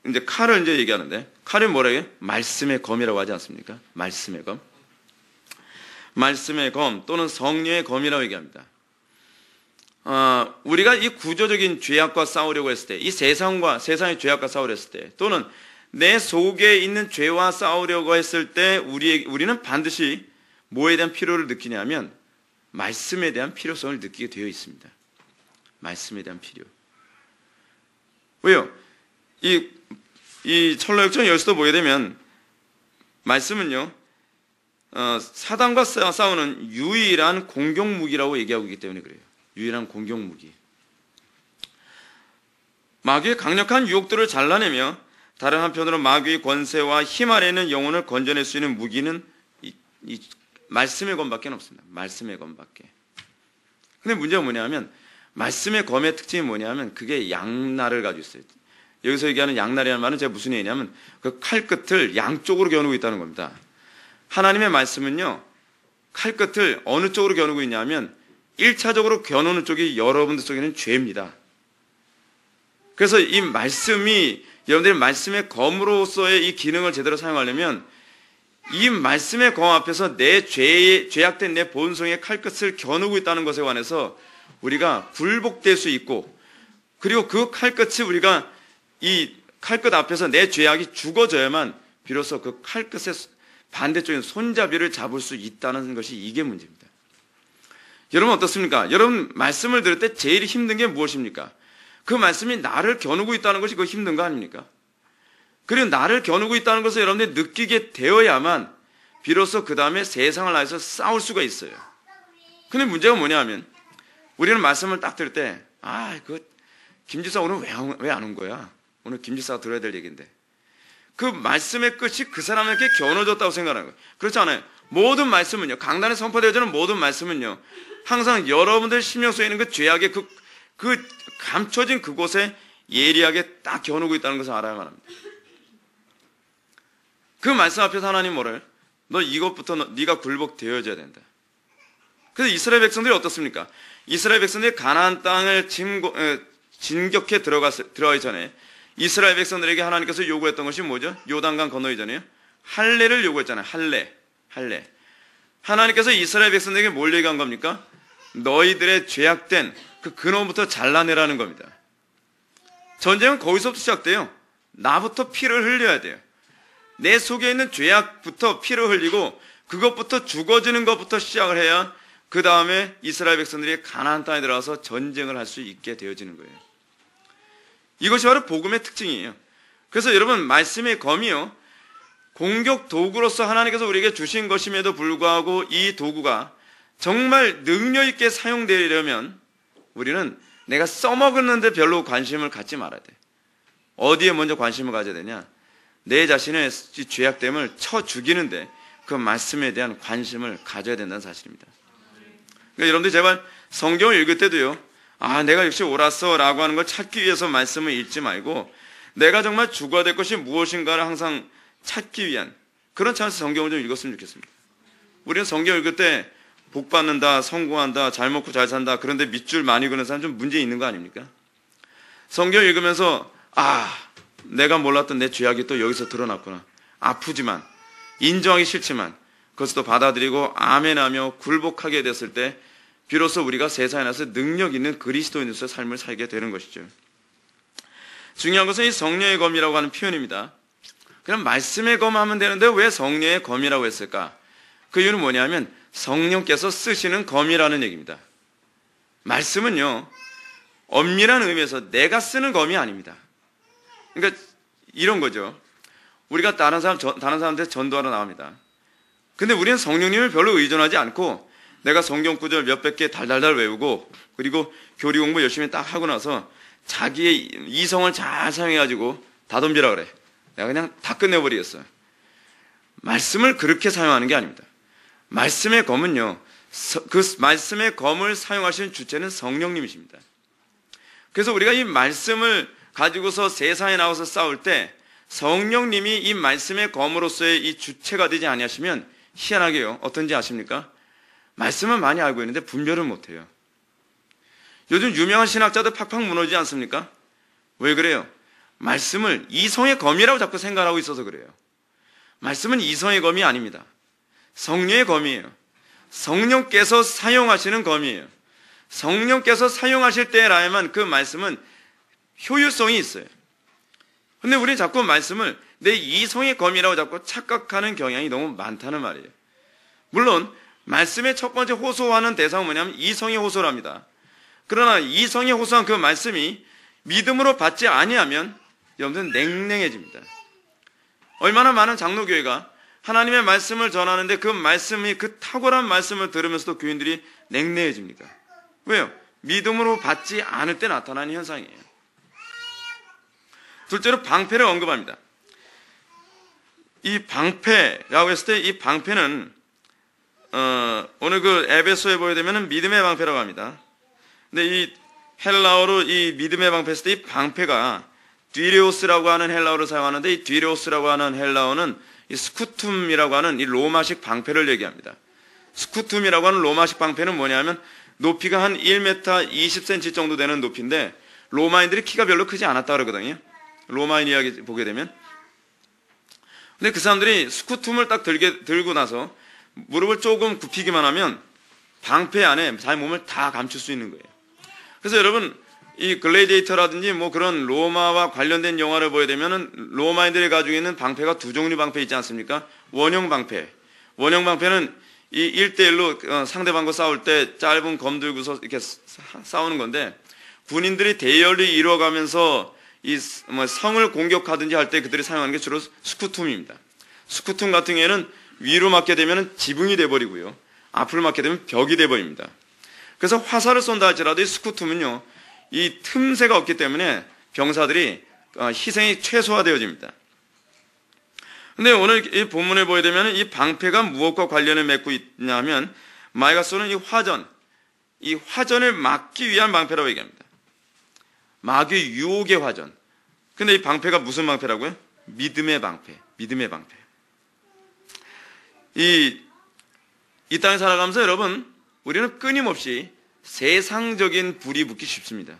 이제 칼을 이제 얘기하는데 칼이 뭐라고 해요? 말씀의 검이라고 하지 않습니까? 말씀의 검. 말씀의 검 또는 성령의 검이라고 얘기합니다. 우리가 이 구조적인 죄악과 싸우려고 했을 때, 이 세상의 죄악과 싸우려 했을 때, 또는 내 속에 있는 죄와 싸우려고 했을 때 우리는 반드시 뭐에 대한 필요를 느끼냐면 말씀에 대한 필요성을 느끼게 되어 있습니다. 말씀에 대한 필요. 왜요? 이 철로역정 열서도 보게 되면 말씀은요, 사단과 싸우는 유일한 공격무기라고 얘기하고 있기 때문에 그래요. 유일한 공격무기. 마귀의 강력한 유혹들을 잘라내며 다른 한편으로 마귀의 권세와 힘 아래 있는 영혼을 건져낼 수 있는 무기는 이 말씀의 검밖에 없습니다. 말씀의 검밖에. 근데 문제가 뭐냐면 말씀의 검의 특징이 뭐냐면 그게 양날을 가지고 있어요. 여기서 얘기하는 양날이라는 말은 제가 무슨 얘기냐면 그 칼끝을 양쪽으로 겨누고 있다는 겁니다. 하나님의 말씀은요, 칼끝을 어느 쪽으로 겨누고 있냐면 1차적으로 겨누는 쪽이 여러분들 속에는 죄입니다. 그래서 이 말씀이 여러분들이 말씀의 검으로서의 이 기능을 제대로 사용하려면 이 말씀의 검 앞에서 내 죄악된 내 본성의 칼끝을 겨누고 있다는 것에 관해서 우리가 굴복될 수 있고, 그리고 그 칼끝이 우리가 이 칼끝 앞에서 내 죄악이 죽어져야만 비로소 그 칼끝의 반대쪽인 손잡이를 잡을 수 있다는 것이 이게 문제입니다. 여러분 어떻습니까? 여러분 말씀을 들을 때 제일 힘든 게 무엇입니까? 그 말씀이 나를 겨누고 있다는 것이 그 힘든 거 아닙니까? 그리고 나를 겨누고 있다는 것을 여러분들이 느끼게 되어야만 비로소 그 다음에 세상을 위해서 싸울 수가 있어요. 근데 문제가 뭐냐면 우리는 말씀을 딱 들을 때 김지사 오늘 왜 안 온 거야? 오늘 김지사가 들어야 될 얘기인데. 그 말씀의 끝이 그 사람에게 겨눠졌다고 생각하는 거예요. 그렇지 않아요? 모든 말씀은요, 강단에 선포되어지는 모든 말씀은요, 항상 여러분들 심령 속에 있는 그 죄악의 그 감춰진 그곳에 예리하게 딱 겨누고 있다는 것을 알아야만 합니다. 그 말씀 앞에서 하나님 뭐래요? 너 이것부터 네가 굴복되어져야 된다. 그래서 이스라엘 백성들이 어떻습니까? 이스라엘 백성들이 가나안 땅을 진격해 들어가기 전에 이스라엘 백성들에게 하나님께서 요구했던 것이 뭐죠? 요단강 건너기 전에요. 할례를 요구했잖아요. 할례. 하나님께서 이스라엘 백성들에게 뭘 얘기한 겁니까? 너희들의 죄악된 그 근원부터 잘라내라는 겁니다. 전쟁은 거기서부터 시작돼요. 나부터 피를 흘려야 돼요. 내 속에 있는 죄악부터 피를 흘리고 그것부터 죽어지는 것부터 시작을 해야 그 다음에 이스라엘 백성들이 가나안 땅에 들어가서 전쟁을 할 수 있게 되어지는 거예요. 이것이 바로 복음의 특징이에요. 그래서 여러분, 말씀의 검이요, 공격 도구로서 하나님께서 우리에게 주신 것임에도 불구하고 이 도구가 정말 능력 있게 사용되려면 우리는 내가 써먹었는데 별로 관심을 갖지 말아야 돼. 어디에 먼저 관심을 가져야 되냐? 내 자신의 죄악됨을 쳐 죽이는데 그 말씀에 대한 관심을 가져야 된다는 사실입니다. 그러니까 여러분들 제발 성경을 읽을 때도요, 내가 역시 옳았어 라고 하는 걸 찾기 위해서 말씀을 읽지 말고 내가 정말 죽어야 될 것이 무엇인가를 항상 찾기 위한 그런 차원에서 성경을 좀 읽었으면 좋겠습니다. 우리는 성경 읽을 때 복 받는다, 성공한다, 잘 먹고 잘 산다, 그런데 밑줄 많이 그는 사람 좀 문제 있는 거 아닙니까? 성경 읽으면서 내가 몰랐던 내 죄악이 또 여기서 드러났구나. 아프지만, 인정하기 싫지만 그것을 또 받아들이고 아멘하며 굴복하게 됐을 때 비로소 우리가 세상에 나서 능력 있는 그리스도인으로서의 삶을 살게 되는 것이죠. 중요한 것은 이 성령의 검이라고 하는 표현입니다. 그냥 말씀의 검 하면 되는데 왜 성령의 검이라고 했을까? 그 이유는 뭐냐면 성령께서 쓰시는 검이라는 얘기입니다. 말씀은요, 엄밀한 의미에서 내가 쓰는 검이 아닙니다. 그러니까 이런 거죠. 우리가 다른 사람한테 전도하러 나옵니다. 근데 우리는 성령님을 별로 의존하지 않고 내가 성경 구절 몇백 개 달달달 외우고 그리고 교리 공부 열심히 딱 하고 나서 자기의 이성을 잘 사용해가지고 다 덤비라 그래. 내가 그냥 다 끝내버리겠어요. 말씀을 그렇게 사용하는 게 아닙니다. 말씀의 검은요, 그 말씀의 검을 사용하시는 주체는 성령님이십니다. 그래서 우리가 이 말씀을 가지고서 세상에 나와서 싸울 때 성령님이 이 말씀의 검으로서의 이 주체가 되지 아니하시면 희한하게요, 어떤지 아십니까? 말씀은 많이 알고 있는데 분별을 못해요. 요즘 유명한 신학자들 팍팍 무너지지 않습니까? 왜 그래요? 말씀을 이성의 검이라고 자꾸 생각하고 있어서 그래요. 말씀은 이성의 검이 아닙니다. 성령의 검이에요. 성령께서 사용하시는 검이에요. 성령께서 사용하실 때라야만 그 말씀은 효율성이 있어요. 근데 우리는 자꾸 말씀을 내 이성의 검이라고 자꾸 착각하는 경향이 너무 많다는 말이에요. 물론 말씀의 첫 번째 호소하는 대상은 뭐냐면 이성의 호소랍니다. 그러나 이성의 호소한 그 말씀이 믿음으로 받지 아니하면 여러분들은 냉랭해집니다. 얼마나 많은 장로교회가 하나님의 말씀을 전하는데 그 말씀이, 그 탁월한 말씀을 들으면서도 교인들이 냉랭해집니까? 왜요? 믿음으로 받지 않을 때 나타나는 현상이에요. 둘째로 방패를 언급합니다. 이 방패라고 했을 때 이 방패는 오늘 그 에베소에 보게 되면 믿음의 방패라고 합니다. 근데 이 헬라어로 이 믿음의 방패 했을 때 이 방패가 뒤레오스라고 하는 헬라어를 사용하는데 이 뒤레오스라고 하는 헬라어는 이 스쿠툼이라고 하는 이 로마식 방패를 얘기합니다. 스쿠툼이라고 하는 로마식 방패는 뭐냐면 높이가 한 1m 20cm 정도 되는 높이인데 로마인들이 키가 별로 크지 않았다 그러거든요. 로마인 이야기 보게 되면. 근데 그 사람들이 스쿠툼을 딱 들고 나서 무릎을 조금 굽히기만 하면 방패 안에 자기 몸을 다 감출 수 있는 거예요. 그래서 여러분, 이 글래디에이터라든지 뭐 그런 로마와 관련된 영화를 보게 되면은 로마인들이 가지고 있는 방패가 두 종류 방패 있지 않습니까? 원형 방패. 원형 방패는 이 1대1로 상대방과 싸울 때 짧은 검 들고서 이렇게 싸우는 건데, 군인들이 대열이 이루어가면서 이 성을 공격하든지 할 때 그들이 사용하는 게 주로 스쿠툼입니다. 스쿠툼 같은 경우에는 위로 맞게 되면 지붕이 돼버리고요, 앞으로 맞게 되면 벽이 돼버립니다. 그래서 화살을 쏜다 할지라도 이 스쿠툼은요, 이 틈새가 없기 때문에 병사들이 희생이 최소화되어집니다. 근데 오늘 이 본문을 보게 되면 이 방패가 무엇과 관련을 맺고 있냐면 마귀가 쏘는 이 화전을 막기 위한 방패라고 얘기합니다. 마귀의 유혹의 화전. 근데 이 방패가 무슨 방패라고요? 믿음의 방패. 믿음의 방패. 이 땅에 살아가면서 여러분, 우리는 끊임없이 세상적인 불이 붙기 쉽습니다.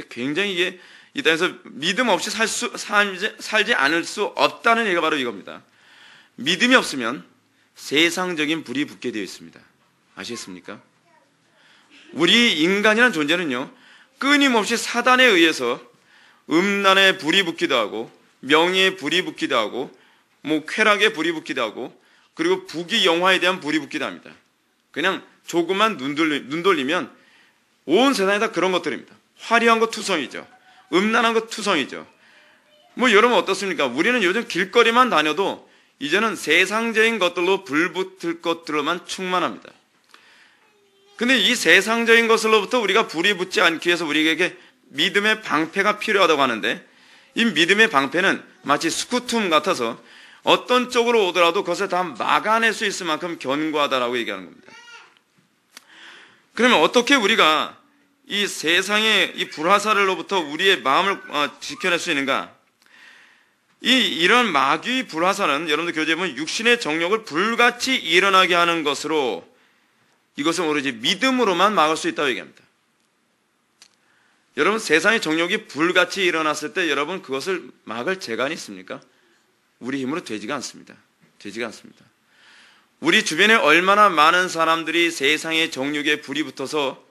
굉장히 이게 이 땅에서 믿음 없이 살지 않을 수 없다는 얘기가 바로 이겁니다. 믿음이 없으면 세상적인 불이 붙게 되어 있습니다. 아시겠습니까? 우리 인간이라는 존재는요, 끊임없이 사단에 의해서 음란에 불이 붙기도 하고 명예에 불이 붙기도 하고 뭐 쾌락에 불이 붙기도 하고 그리고 부귀영화에 대한 불이 붙기도 합니다. 그냥 조금만 눈 돌리면 온 세상이 다 그런 것들입니다. 화려한 것 투성이죠. 음란한 것 투성이죠. 뭐 여러분 어떻습니까? 우리는 요즘 길거리만 다녀도 이제는 세상적인 것들로 불붙을 것들로만 충만합니다. 근데 이 세상적인 것으로부터 우리가 불이 붙지 않기 위해서 우리에게 믿음의 방패가 필요하다고 하는데, 이 믿음의 방패는 마치 스쿠툼 같아서 어떤 쪽으로 오더라도 그것을 다 막아낼 수 있을 만큼 견고하다라고 얘기하는 겁니다. 그러면 어떻게 우리가 이 세상의 이 불화살로부터 우리의 마음을 지켜낼 수 있는가? 이런 마귀의 불화살은 여러분들 교재에 보면 육신의 정욕을 불같이 일어나게 하는 것으로, 이것은 오로지 믿음으로만 막을 수 있다고 얘기합니다. 여러분, 세상의 정욕이 불같이 일어났을 때 여러분 그것을 막을 재간이 있습니까? 우리 힘으로 되지가 않습니다. 되지가 않습니다. 우리 주변에 얼마나 많은 사람들이 세상의 정욕에 불이 붙어서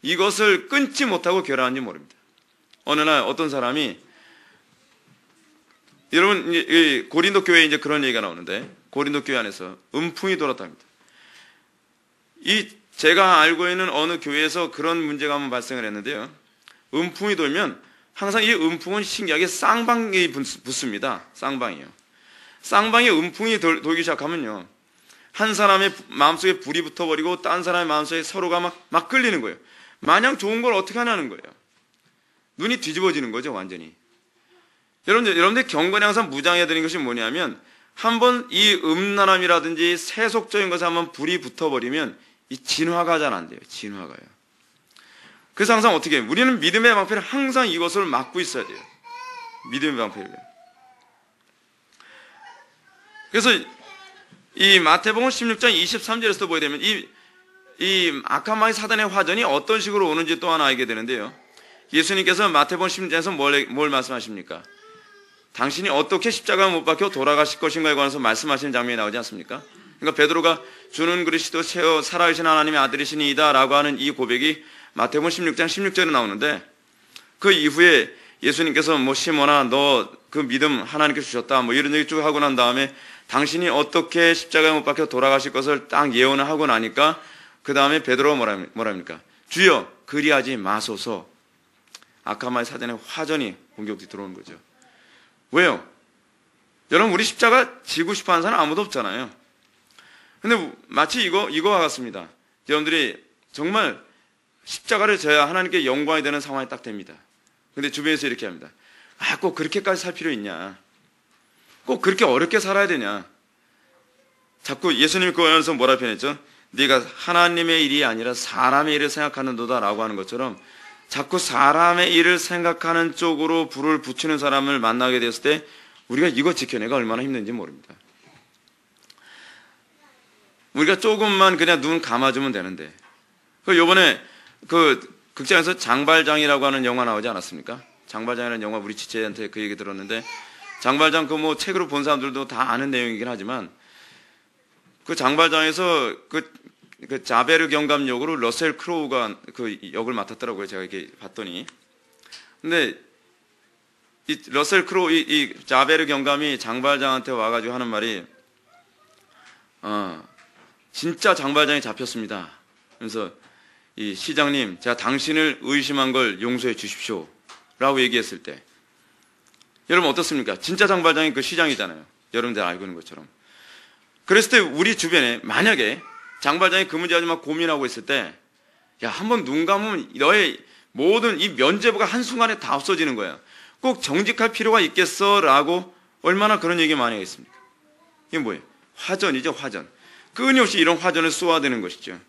이것을 끊지 못하고 결혼한지 모릅니다. 어느 날 어떤 사람이, 여러분, 고린도 교회에 이제 그런 얘기가 나오는데, 고린도 교회 안에서 음풍이 돌았답니다. 제가 알고 있는 어느 교회에서 그런 문제가 한번 발생을 했는데요. 음풍이 돌면 항상 이 음풍은 신기하게 쌍방이 붙습니다. 쌍방이요. 쌍방에 음풍이 돌기 시작하면요, 한 사람의 마음속에 불이 붙어버리고 딴 사람의 마음속에 서로가 막 끌리는 거예요. 마냥 좋은 걸 어떻게 하냐는 거예요. 눈이 뒤집어지는 거죠, 완전히. 여러분들 경건에 항상 무장해야 되는 것이 뭐냐면, 한번 이 음란함이라든지 세속적인 것에 한번 불이 붙어버리면 이 진화가 잘 안 돼요. 진화가요. 그래서 항상 어떻게 해요? 우리는 믿음의 방패를 항상 이것을 막고 있어야 돼요. 믿음의 방패를. 그래서 이 마태복음 16장 23절에서도 보게 되면 이 악한 마귀 사단의 화전이 어떤 식으로 오는지 또 하나 알게 되는데요. 예수님께서 마태복음 16장에서 뭘 말씀하십니까? 당신이 어떻게 십자가에 못 박혀 돌아가실 것인가에 관해서 말씀하시는 장면이 나오지 않습니까? 그러니까 베드로가 주는 그리스도 살아계신 하나님의 아들이시니이다 라고 하는 이 고백이 마태복음 16장 16절에 나오는데, 그 이후에 예수님께서 뭐 시몬아 너 그 믿음 하나님께서 주셨다 뭐 이런 얘기 쭉 하고 난 다음에 당신이 어떻게 십자가에 못 박혀 돌아가실 것을 딱 예언을 하고 나니까 그 다음에 베드로가 뭐랍니까? 주여 그리하지 마소서. 악한 마귀 사단의 화전이 공격이 들어오는 거죠. 왜요? 여러분, 우리 십자가 지고 싶어 하는 사람 아무도 없잖아요. 근데 마치 이거와 같습니다. 여러분들이 정말 십자가를 져야 하나님께 영광이 되는 상황이 딱 됩니다. 근데 주변에서 이렇게 합니다. 꼭 그렇게까지 살 필요 있냐? 꼭 그렇게 어렵게 살아야 되냐? 자꾸 예수님이 그거에서 뭐라 표현했죠? 네가 하나님의 일이 아니라 사람의 일을 생각하는도다 라고 하는 것처럼, 자꾸 사람의 일을 생각하는 쪽으로 불을 붙이는 사람을 만나게 되었을 때 우리가 이거 지켜내가 얼마나 힘든지 모릅니다. 우리가 조금만 그냥 눈 감아주면 되는데, 요번에 극장에서 장발장이라고 하는 영화 나오지 않았습니까? 장발장이라는 영화, 우리 지체한테 그 얘기 들었는데, 장발장 뭐 책으로 본 사람들도 다 아는 내용이긴 하지만, 그 장발장에서 그 자베르 경감 역으로 러셀 크로우가 그 역을 맡았더라고요. 제가 이렇게 봤더니. 근데 이 러셀 크로우, 이 자베르 경감이 장발장한테 와가지고 하는 말이, 진짜 장발장이 잡혔습니다. 그래서 이 시장님, 제가 당신을 의심한 걸 용서해 주십시오 라고 얘기했을 때, 여러분 어떻습니까? 진짜 장발장이 그 시장이잖아요. 여러분들 알고 있는 것처럼. 그랬을 때 우리 주변에 만약에 장발장이 그 문제 가지고 막 고민하고 있을 때, 야, 한번 눈 감으면 너의 모든 이 면죄부가 한순간에 다 없어지는 거야. 꼭 정직할 필요가 있겠어? 라고 얼마나 그런 얘기 많이 하겠습니까? 이게 뭐예요? 화전이죠, 화전. 끊임없이 이런 화전을 쏘아대는 것이죠.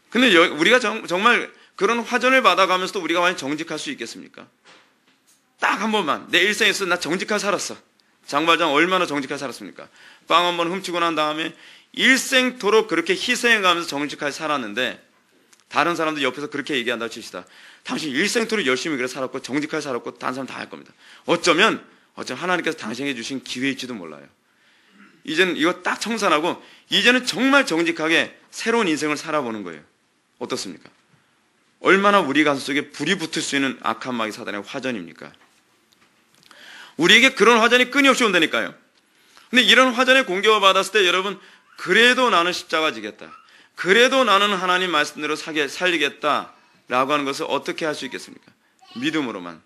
근데 우리가 정말 그런 화전을 받아가면서도 우리가 과연 정직할 수 있겠습니까? 딱 한 번만, 내 일생에서 나 정직하게 살았어. 장발장 얼마나 정직하게 살았습니까? 빵 한 번 훔치고 난 다음에 일생토록 그렇게 희생해가면서 정직하게 살았는데, 다른 사람들 옆에서 그렇게 얘기한다고 칩시다. 당신 일생토록 열심히 그래 살았고 정직하게 살았고 다른 사람 다 할 겁니다. 어쩌면 하나님께서 당신에게 주신 기회일지도 몰라요. 이제는 이거 딱 청산하고 이제는 정말 정직하게 새로운 인생을 살아보는 거예요. 어떻습니까? 얼마나 우리 가슴 속에 불이 붙을 수 있는 악한 마귀 사단의 화전입니까? 우리에게 그런 화전이 끊임없이 온다니까요. 근데 이런 화전의 공격을 받았을 때 여러분, 그래도 나는 십자가 지겠다, 그래도 나는 하나님 말씀대로 살리겠다라고 하는 것을 어떻게 할 수 있겠습니까? 믿음으로만.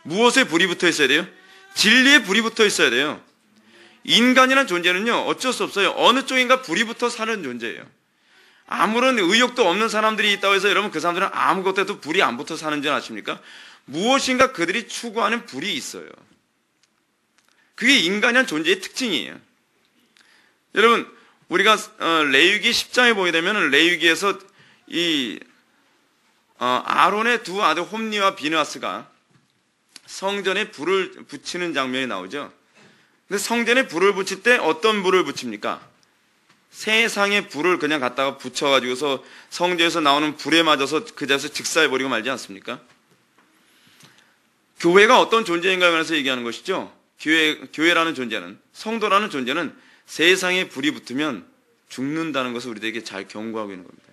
무엇에 불이 붙어 있어야 돼요? 진리에 불이 붙어 있어야 돼요. 인간이라는 존재는요, 어쩔 수 없어요. 어느 쪽인가 불이 붙어 사는 존재예요. 아무런 의욕도 없는 사람들이 있다고 해서 여러분, 그 사람들은 아무것도에도 불이 안 붙어 사는 줄 아십니까? 무엇인가 그들이 추구하는 불이 있어요. 그게 인간이란 존재의 특징이에요. 여러분, 우리가 레위기 10장에 보게 되면 레위기에서 아론의 두 아들 홈니와 비느하스가 성전에 불을 붙이는 장면이 나오죠. 근데 성전에 불을 붙일 때 어떤 불을 붙입니까? 세상의 불을 그냥 갖다가 붙여가지고서 성전에서 나오는 불에 맞아서 그 자리에서 직사해버리고 말지 않습니까? 교회가 어떤 존재인가에 관해서 얘기하는 것이죠. 교회라는 존재는, 성도라는 존재는 세상에 불이 붙으면 죽는다는 것을 우리들에게 잘 경고하고 있는 겁니다.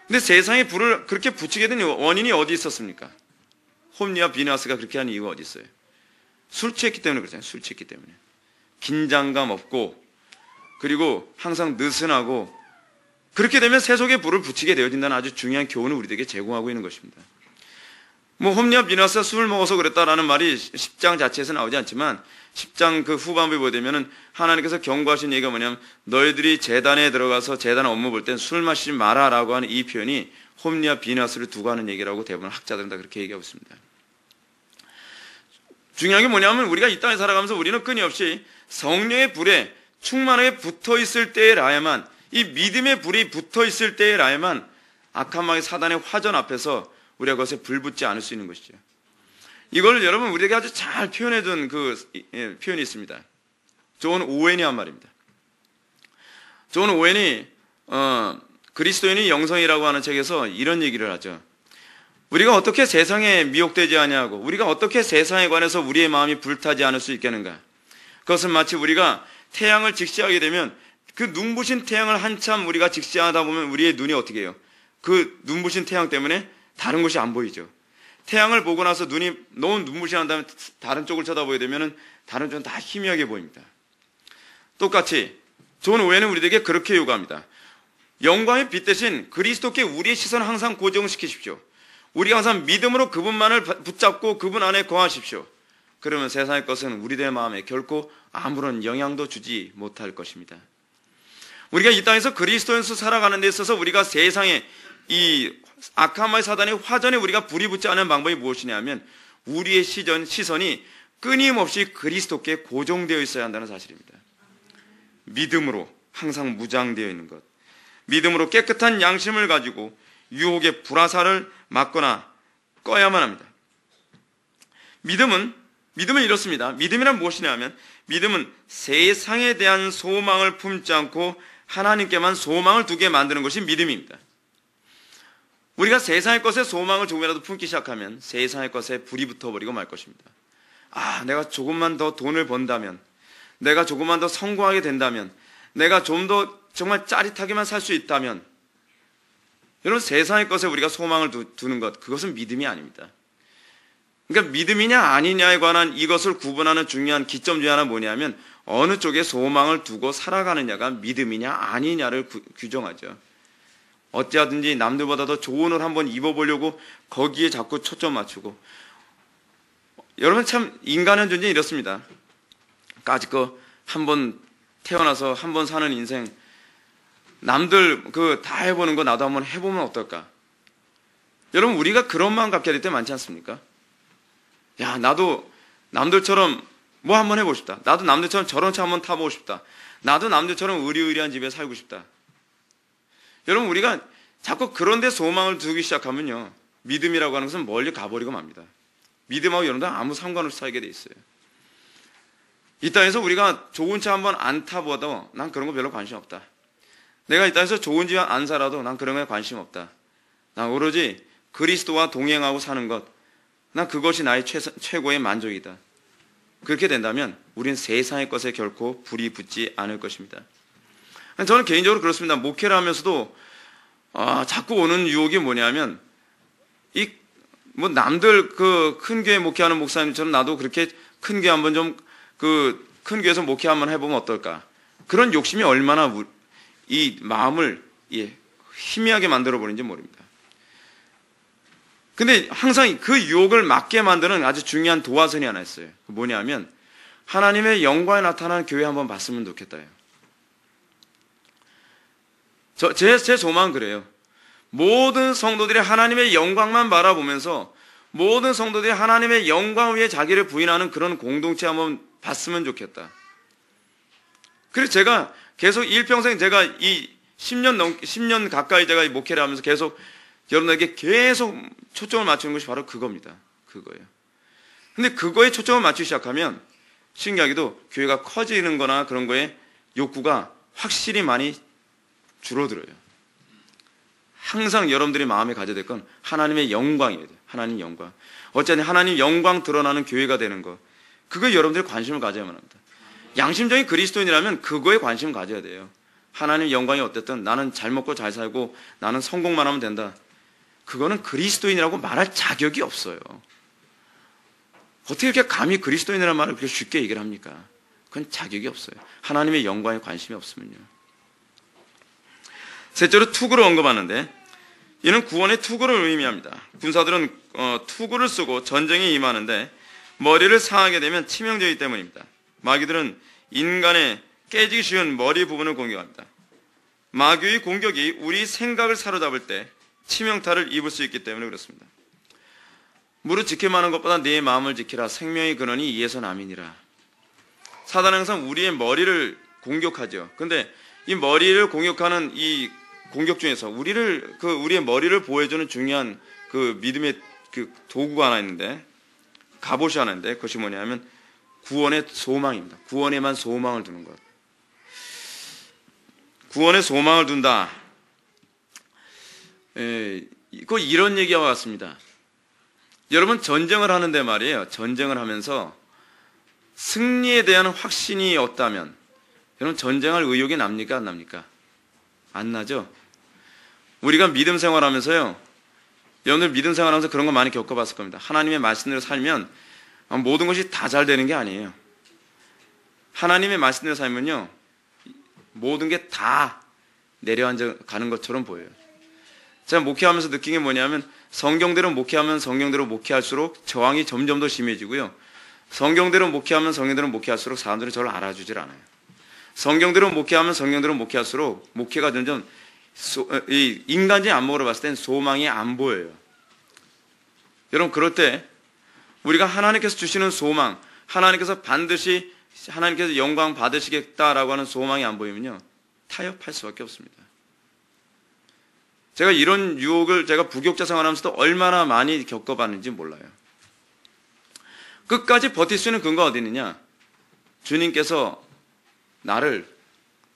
근데 세상에 불을 그렇게 붙이게 된 원인이 어디 있었습니까? 홈니와 비느하스가 그렇게 한 이유가 어디 있어요? 술 취했기 때문에 그렇잖아요. 술 취했기 때문에. 긴장감 없고, 그리고 항상 느슨하고, 그렇게 되면 세속에 불을 붙이게 되어진다는 아주 중요한 교훈을 우리들에게 제공하고 있는 것입니다. 홈니와 비느하스가 술을 먹어서 그랬다라는 말이 10장 자체에서 나오지 않지만 10장 그 후반부에 보게 되면은 하나님께서 경고하신 얘기가 뭐냐면, 너희들이 제단에 들어가서 제단 업무 볼 땐 술 마시지 마라라고 하는 이 표현이 홈니와 비느하스를 두고 하는 얘기라고 대부분 학자들은 다 그렇게 얘기하고 있습니다. 중요한 게 뭐냐면, 우리가 이 땅에 살아가면서 우리는 끊임없이 성령의 불에 충만하게 붙어 있을 때라야만, 이 믿음의 불이 붙어 있을 때라야만 악한 마귀 사단의 화전 앞에서 우리가 그것에 불붙지 않을 수 있는 것이죠. 이걸 여러분, 우리에게 아주 잘 표현해준 표현이 있습니다. 존 오웬이 한 말입니다. 존 오웬이 그리스도인이 영성이라고 하는 책에서 이런 얘기를 하죠. 우리가 어떻게 세상에 미혹되지 아니하고, 우리가 어떻게 세상에 관해서 우리의 마음이 불타지 않을 수 있겠는가? 그것은 마치 우리가 태양을 직시하게 되면 그 눈부신 태양을 한참 우리가 직시하다 보면 우리의 눈이 어떻게 해요? 그 눈부신 태양 때문에 다른 곳이 안 보이죠. 태양을 보고 나서 눈이 너무 눈부신 다음에 다른 쪽을 쳐다보게 되면 다른 쪽은 다 희미하게 보입니다. 똑같이 존 오웬은 우리에게 그렇게 요구합니다. 영광의 빛 대신 그리스도께 우리의 시선을 항상 고정시키십시오. 우리가 항상 믿음으로 그분만을 붙잡고 그분 안에 거하십시오. 그러면 세상의 것은 우리들의 마음에 결코 아무런 영향도 주지 못할 것입니다. 우리가 이 땅에서 그리스도인으로 살아가는 데 있어서 우리가 세상에 이 악한 마귀 사단의 화전에 우리가 불이 붙지 않은 방법이 무엇이냐 하면, 우리의 시선이 끊임없이 그리스도께 고정되어 있어야 한다는 사실입니다. 믿음으로 항상 무장되어 있는 것, 믿음으로 깨끗한 양심을 가지고 유혹의 불화살을 맞거나 꺼야만 합니다. 믿음은 이렇습니다. 믿음이란 무엇이냐 하면, 믿음은 세상에 대한 소망을 품지 않고 하나님께만 소망을 두게 만드는 것이 믿음입니다. 우리가 세상의 것에 소망을 조금이라도 품기 시작하면 세상의 것에 불이 붙어버리고 말 것입니다. 내가 조금만 더 돈을 번다면, 내가 조금만 더 성공하게 된다면, 내가 좀 더 정말 짜릿하게만 살 수 있다면, 여러분, 세상의 것에 우리가 소망을 두는 것, 그것은 믿음이 아닙니다. 그러니까 믿음이냐 아니냐에 관한 이것을 구분하는 중요한 기점 중에 하나는 뭐냐면, 어느 쪽에 소망을 두고 살아가느냐가 믿음이냐 아니냐를 규정하죠. 어찌하든지 남들보다 더 좋은 옷 한번 입어보려고 거기에 자꾸 초점 맞추고, 여러분 참 인간의 존재는 이렇습니다. 까짓거 한번 태어나서 한번 사는 인생, 남들 다 해보는 거 나도 한번 해보면 어떨까? 여러분, 우리가 그런 마음 갖게 될 때 많지 않습니까? 야, 나도 남들처럼 뭐 한번 해보고 싶다. 나도 남들처럼 저런 차 한번 타보고 싶다. 나도 남들처럼 의리의리한 집에 살고 싶다. 여러분, 우리가 자꾸 그런 데 소망을 두기 시작하면요, 믿음이라고 하는 것은 멀리 가버리고 맙니다. 믿음하고 여러분들 아무 상관없이 살게 돼 있어요. 이 땅에서 우리가 좋은 차 한번 안 타봐도 난 그런 거 별로 관심 없다. 내가 이 땅에서 좋은 집 안 살아도 난 그런 거에 관심 없다. 난 오로지 그리스도와 동행하고 사는 것, 난 그것이 나의 최고의 만족이다. 그렇게 된다면 우리는 세상의 것에 결코 불이 붙지 않을 것입니다. 저는 개인적으로 그렇습니다. 목회를 하면서도 자꾸 오는 유혹이 뭐냐면, 뭐 남들 그 큰 교회 목회하는 목사님처럼 나도 그렇게 큰 교회 한번 좀 큰 교회에서 목회 한번 해보면 어떨까? 그런 욕심이 얼마나 이 마음을 희미하게 만들어 버리는지 모릅니다. 근데 항상 그 유혹을 막게 만드는 아주 중요한 도화선이 하나 있어요. 뭐냐면 하나님의 영광이 나타나는 교회 한번 봤으면 좋겠다요. 제 소망은 그래요. 모든 성도들이 하나님의 영광만 바라보면서 모든 성도들이 하나님의 영광 위에 자기를 부인하는 그런 공동체 한번 봤으면 좋겠다. 그래서 제가 계속 일평생 제가 이 10년 가까이 제가 목회를 하면서 계속 여러분에게 계속 초점을 맞추는 것이 바로 그겁니다. 그거예요. 근데 그거에 초점을 맞추기 시작하면 신기하게도 교회가 커지는 거나 그런 거에 욕구가 확실히 많이 줄어들어요. 항상 여러분들이 마음에 가져야 될 건 하나님의 영광이에요. 하나님 영광. 어쨌든 하나님 영광 드러나는 교회가 되는 거. 그거에 여러분들이 관심을 가져야만 합니다. 양심적인 그리스도인이라면 그거에 관심을 가져야 돼요. 하나님 영광이 어쨌든 나는 잘 먹고 잘 살고 나는 성공만 하면 된다. 그거는 그리스도인이라고 말할 자격이 없어요. 어떻게 이렇게 감히 그리스도인이라는 말을 그렇게 쉽게 얘기를 합니까? 그건 자격이 없어요. 하나님의 영광에 관심이 없으면요. 셋째로 투구를 언급하는데 이는 구원의 투구를 의미합니다. 군사들은 투구를 쓰고 전쟁에 임하는데 머리를 상하게 되면 치명적이기 때문입니다. 마귀들은 인간의 깨지기 쉬운 머리 부분을 공격합니다. 마귀의 공격이 우리 생각을 사로잡을 때 치명타를 입을 수 있기 때문에 그렇습니다. 무릇 지켜마는 것보다 네 마음을 지키라. 생명의 근원이 이에서 남이니라. 사단은 항상 우리의 머리를 공격하죠. 근데 이 머리를 공격하는 이 공격 중에서 우리의 머리를 보호해주는 중요한 그 믿음의 그 도구가 하나 있는데, 갑옷이 하나 있는데, 그것이 뭐냐면 구원의 소망입니다. 구원에만 소망을 두는 것. 구원에 소망을 둔다. 이런 얘기와 같습니다. 여러분 전쟁을 하는데 말이에요. 전쟁을 하면서 승리에 대한 확신이 없다면 여러분 전쟁할 의욕이 납니까? 안 납니까? 안 나죠? 우리가 믿음 생활하면서요. 여러분들 믿음 생활하면서 그런 거 많이 겪어봤을 겁니다. 하나님의 말씀대로 살면 모든 것이 다 잘 되는 게 아니에요. 하나님의 말씀대로 살면요. 모든 게 다 내려앉아 가는 것처럼 보여요. 제가 목회하면서 느낀 게 뭐냐면 성경대로 목회하면 성경대로 목회할수록 저항이 점점 더 심해지고요. 성경대로 목회하면 성경대로 목회할수록 사람들이 저를 알아주질 않아요. 성경대로 목회하면 성경대로 목회할수록 목회가 점점 인간적인 안목으로 봤을 땐 소망이 안 보여요. 여러분 그럴 때 우리가 하나님께서 주시는 소망, 하나님께서 반드시 하나님께서 영광 받으시겠다라고 하는 소망이 안 보이면요. 타협할 수밖에 없습니다. 제가 이런 유혹을 제가 부교육자 생활하면서도 얼마나 많이 겪어봤는지 몰라요. 끝까지 버틸 수 있는 근거가 어디 있느냐? 주님께서 나를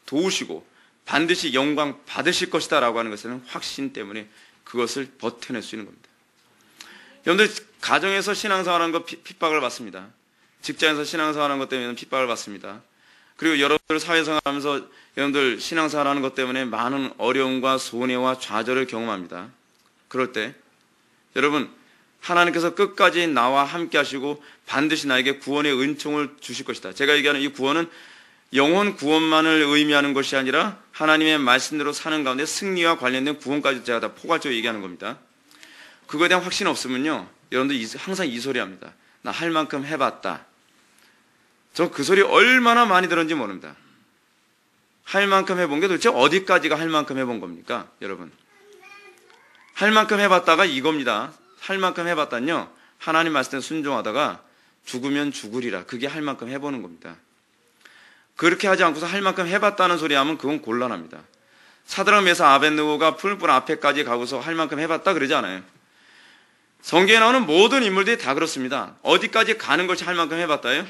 도우시고 반드시 영광 받으실 것이다 라고 하는 것에는 확신 때문에 그것을 버텨낼 수 있는 겁니다. 여러분들 가정에서 신앙생활하는 것 핍박을 받습니다. 직장에서 신앙생활하는 것 때문에 핍박을 받습니다. 그리고 여러분들 사회생활하면서 여러분들 신앙생활하는 것 때문에 많은 어려움과 손해와 좌절을 경험합니다. 그럴 때 여러분 하나님께서 끝까지 나와 함께 하시고 반드시 나에게 구원의 은총을 주실 것이다. 제가 얘기하는 이 구원은 영혼 구원만을 의미하는 것이 아니라 하나님의 말씀대로 사는 가운데 승리와 관련된 구원까지 제가 다 포괄적으로 얘기하는 겁니다. 그거에 대한 확신 없으면요. 여러분들 항상 이 소리 합니다. 나 할 만큼 해봤다. 저 그 소리 얼마나 많이 들었는지 모릅니다. 할 만큼 해본 게 도대체 어디까지가 할 만큼 해본 겁니까? 여러분. 할 만큼 해봤다가 이겁니다. 할 만큼 해봤다는요. 하나님 말씀에 순종하다가 죽으면 죽으리라. 그게 할 만큼 해보는 겁니다. 그렇게 하지 않고서 할 만큼 해봤다는 소리 하면 그건 곤란합니다. 사드락 메삭 아벳느고가 풀불 앞에까지 가고서 할 만큼 해봤다 그러지 않아요. 성경에 나오는 모든 인물들이 다 그렇습니다. 어디까지 가는 것이 할 만큼 해봤다요?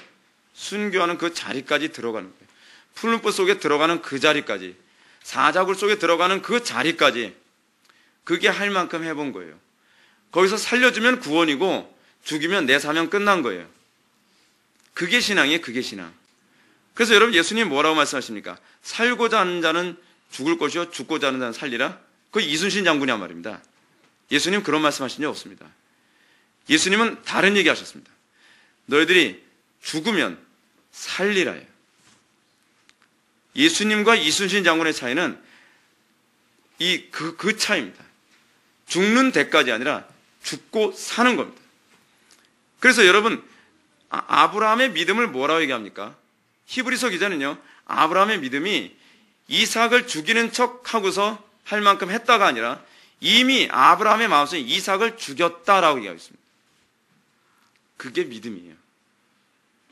순교하는 그 자리까지 들어가는 거예요. 풀무불 속에 들어가는 그 자리까지, 사자굴 속에 들어가는 그 자리까지, 그게 할 만큼 해본 거예요. 거기서 살려주면 구원이고 죽이면 내 사명 끝난 거예요. 그게 신앙이에요. 그게 신앙. 그래서 여러분 예수님 뭐라고 말씀하십니까? 살고자 하는 자는 죽을 것이요 죽고자 하는 자는 살리라. 그 이순신 장군이란 말입니다. 예수님 그런 말씀하신 적 없습니다. 예수님은 다른 얘기 하셨습니다. 너희들이 죽으면 살리라요. 예수님과 이순신 장군의 차이는 그 차이입니다. 죽는 데까지 아니라 죽고 사는 겁니다. 그래서 여러분, 아브라함의 믿음을 뭐라고 얘기합니까? 히브리서 기자는요, 아브라함의 믿음이 이삭을 죽이는 척 하고서 할 만큼 했다가 아니라 이미 아브라함의 마음속에 이삭을 죽였다라고 얘기하고 있습니다. 그게 믿음이에요.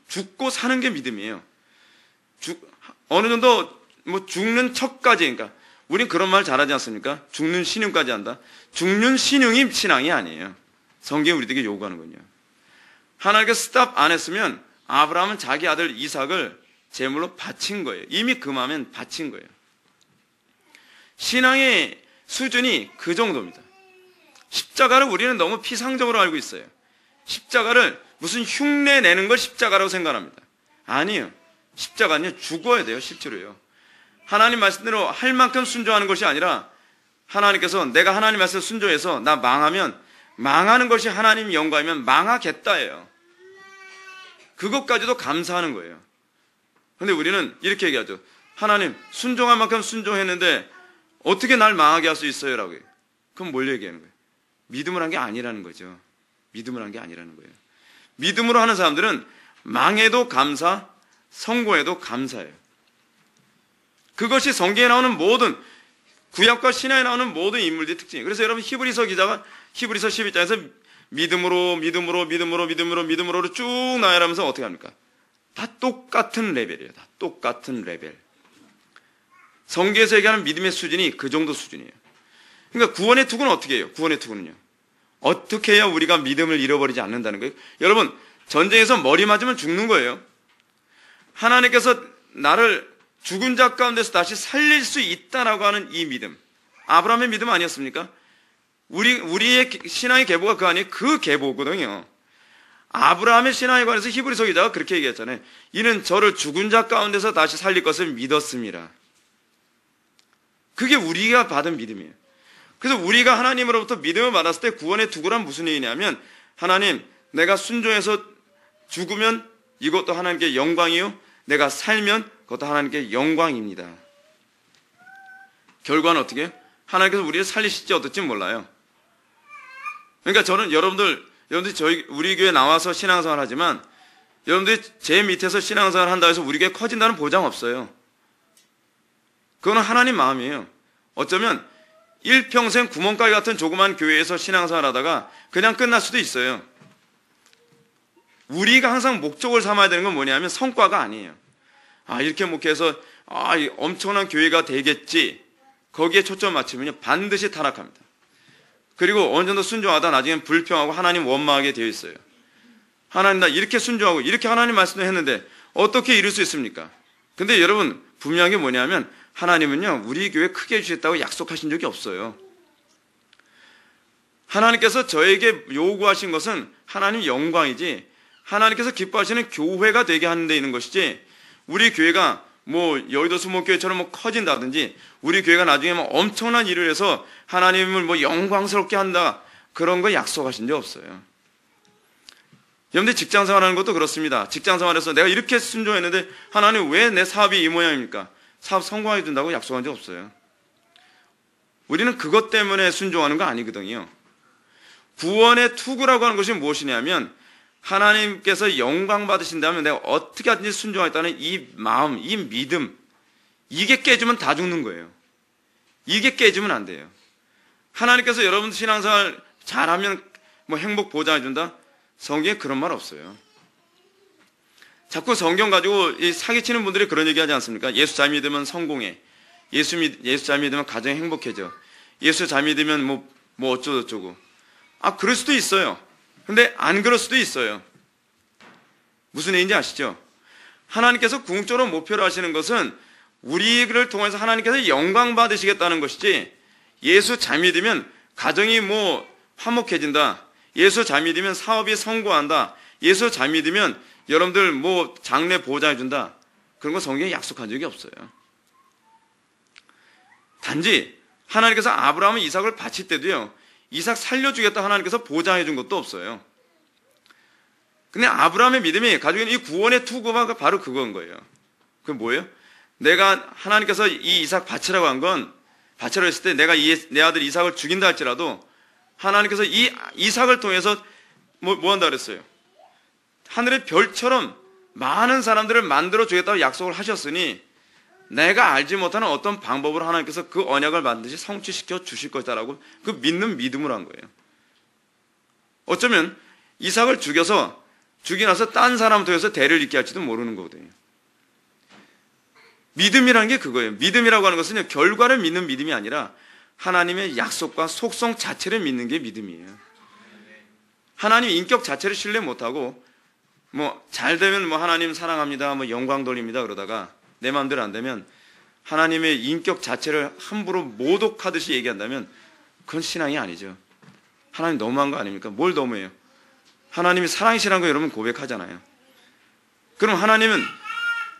죽고 사는 게 믿음이에요. 어느 정도 죽는 척까지, 그러니까 우린 그런 말 잘하지 않습니까? 죽는 신용까지 한다. 죽는 신용이 신앙이 아니에요. 성경이 우리에게 요구하는군요. 하나님께서 스탑 안 했으면 아브라함은 자기 아들 이삭을 제물로 바친 거예요. 이미 그 마음엔 바친 거예요. 신앙의 수준이 그 정도입니다. 십자가를 우리는 너무 피상적으로 알고 있어요. 십자가를 무슨 흉내 내는 걸 십자가라고 생각합니다. 아니에요. 십자가는요, 죽어야 돼요, 실제로요. 하나님 말씀대로 할 만큼 순종하는 것이 아니라 하나님께서 내가 하나님 말씀 순종해서 나 망하면 망하는 것이 하나님 영광이면 망하겠다예요. 그것까지도 감사하는 거예요. 그런데 우리는 이렇게 얘기하죠. 하나님 순종할 만큼 순종했는데 어떻게 날 망하게 할 수 있어요? 라고 해요. 그럼 뭘 얘기하는 거예요? 믿음을 한 게 아니라는 거죠. 믿음을 한 게 아니라는 거예요. 믿음으로 하는 사람들은 망해도 감사, 성공해도 감사해요. 그것이 성경에 나오는 모든 구약과 신약에 나오는 모든 인물들의 특징이에요. 그래서 여러분 히브리서 기자가 히브리서 12장에서 믿음으로 쭉 나열하면서 어떻게 합니까? 다 똑같은 레벨이에요. 다 똑같은 레벨. 성경에서 얘기하는 믿음의 수준이 그 정도 수준이에요. 그러니까 구원의 투구는 어떻게 해요? 구원의 투구는요. 어떻게 해야 우리가 믿음을 잃어버리지 않는다는 거예요? 여러분, 전쟁에서 머리 맞으면 죽는 거예요. 하나님께서 나를 죽은 자 가운데서 다시 살릴 수 있다라고 하는 이 믿음. 아브라함의 믿음 아니었습니까? 우리의 신앙의 계보가 그 아니에요? 그 계보거든요. 아브라함의 신앙에 관해서 히브리서 기자가 그렇게 얘기했잖아요. 이는 저를 죽은 자 가운데서 다시 살릴 것을 믿었습니다. 그게 우리가 받은 믿음이에요. 그래서 우리가 하나님으로부터 믿음을 받았을 때 구원의 투구란 무슨 얘기냐면 하나님, 내가 순종해서 죽으면 이것도 하나님께 영광이요. 내가 살면 그것도 하나님께 영광입니다. 결과는 어떻게 해요? 하나님께서 우리를 살리실지 어떨지 몰라요. 그러니까 저는 여러분들 우리 교회 나와서 신앙생활 하지만 여러분들이 제 밑에서 신앙생활 한다 해서 우리 교회 커진다는 보장 없어요. 그거는 하나님 마음이에요. 어쩌면 일평생 구멍가게 같은 조그만 교회에서 신앙생활 하다가 그냥 끝날 수도 있어요. 우리가 항상 목적을 삼아야 되는 건 뭐냐면 성과가 아니에요. 이렇게 목회해서 엄청난 교회가 되겠지. 거기에 초점 맞추면 반드시 타락합니다. 그리고 어느 정도 순종하다 나중엔 불평하고 하나님 원망하게 되어 있어요. 하나님 나 이렇게 순종하고 이렇게 하나님 말씀도 했는데 어떻게 이룰 수 있습니까? 근데 여러분 분명한 게 뭐냐면 하나님은요 우리 교회 크게 해주셨다고 약속하신 적이 없어요. 하나님께서 저에게 요구하신 것은 하나님 영광이지 하나님께서 기뻐하시는 교회가 되게 하는 데 있는 것이지 우리 교회가 여의도 수목교회처럼 커진다든지 우리 교회가 나중에 엄청난 일을 해서 하나님을 영광스럽게 한다 그런 거 약속하신 적 없어요. 여러분들 직장 생활하는 것도 그렇습니다. 직장 생활에서 내가 이렇게 순종했는데 하나님 왜 내 사업이 이 모양입니까? 사업 성공하게 된다고 약속한 적 없어요. 우리는 그것 때문에 순종하는 거 아니거든요. 구원의 투구라고 하는 것이 무엇이냐면 하나님께서 영광 받으신다면 내가 어떻게 하든지 순종하겠다는 이 마음, 이 믿음 이게 깨지면 다 죽는 거예요. 이게 깨지면 안 돼요. 하나님께서 여러분 신앙생활 잘하면 행복 보장해 준다? 성경에 그런 말 없어요. 자꾸 성경 가지고 사기치는 분들이 그런 얘기 하지 않습니까? 예수 잘 믿으면 성공해. 예수 잘 믿으면 가정이 행복해져. 예수 잘 믿으면 어쩌고저쩌고. 그럴 수도 있어요. 근데 안 그럴 수도 있어요. 무슨 얘기인지 아시죠? 하나님께서 궁극적으로 목표로 하시는 것은 우리를 통해서 하나님께서 영광 받으시겠다는 것이지 예수 잘 믿으면 가정이 화목해진다. 예수 잘 믿으면 사업이 성공한다. 예수 잘 믿으면 여러분들 장래 보장해준다. 그런 거 성경에 약속한 적이 없어요. 단지 하나님께서 아브라함은 이삭을 바칠 때도요, 이삭 살려주겠다 하나님께서 보장해 준 것도 없어요. 근데 아브라함의 믿음이 가지고 있는 이 구원의 투구가 바로 그건 거예요. 그게 뭐예요? 내가 하나님께서 이 이삭 바치라고 한 건, 바치라고 했을 때 내가 내 아들 이삭을 죽인다 할지라도 하나님께서 이 이삭을 통해서 뭐 한다 그랬어요? 하늘의 별처럼 많은 사람들을 만들어 주겠다고 약속을 하셨으니 내가 알지 못하는 어떤 방법으로 하나님께서 그 언약을 반드시 성취시켜 주실 것이다라고 그 믿는 믿음을 한 거예요. 어쩌면 이삭을 죽여서 죽이 나서 딴 사람 통해서 대를 잇게 할지도 모르는 거거든요. 믿음이라는 게 그거예요. 믿음이라고 하는 것은 결과를 믿는 믿음이 아니라 하나님의 약속과 속성 자체를 믿는 게 믿음이에요. 하나님 인격 자체를 신뢰 못하고 잘 되면 하나님 사랑합니다, 영광 돌립니다 그러다가 내 마음대로 안 되면 하나님의 인격 자체를 함부로 모독하듯이 얘기한다면 그건 신앙이 아니죠. 하나님 너무한 거 아닙니까? 뭘 너무해요? 하나님이 사랑이시라는 거 여러분 고백하잖아요. 그럼 하나님은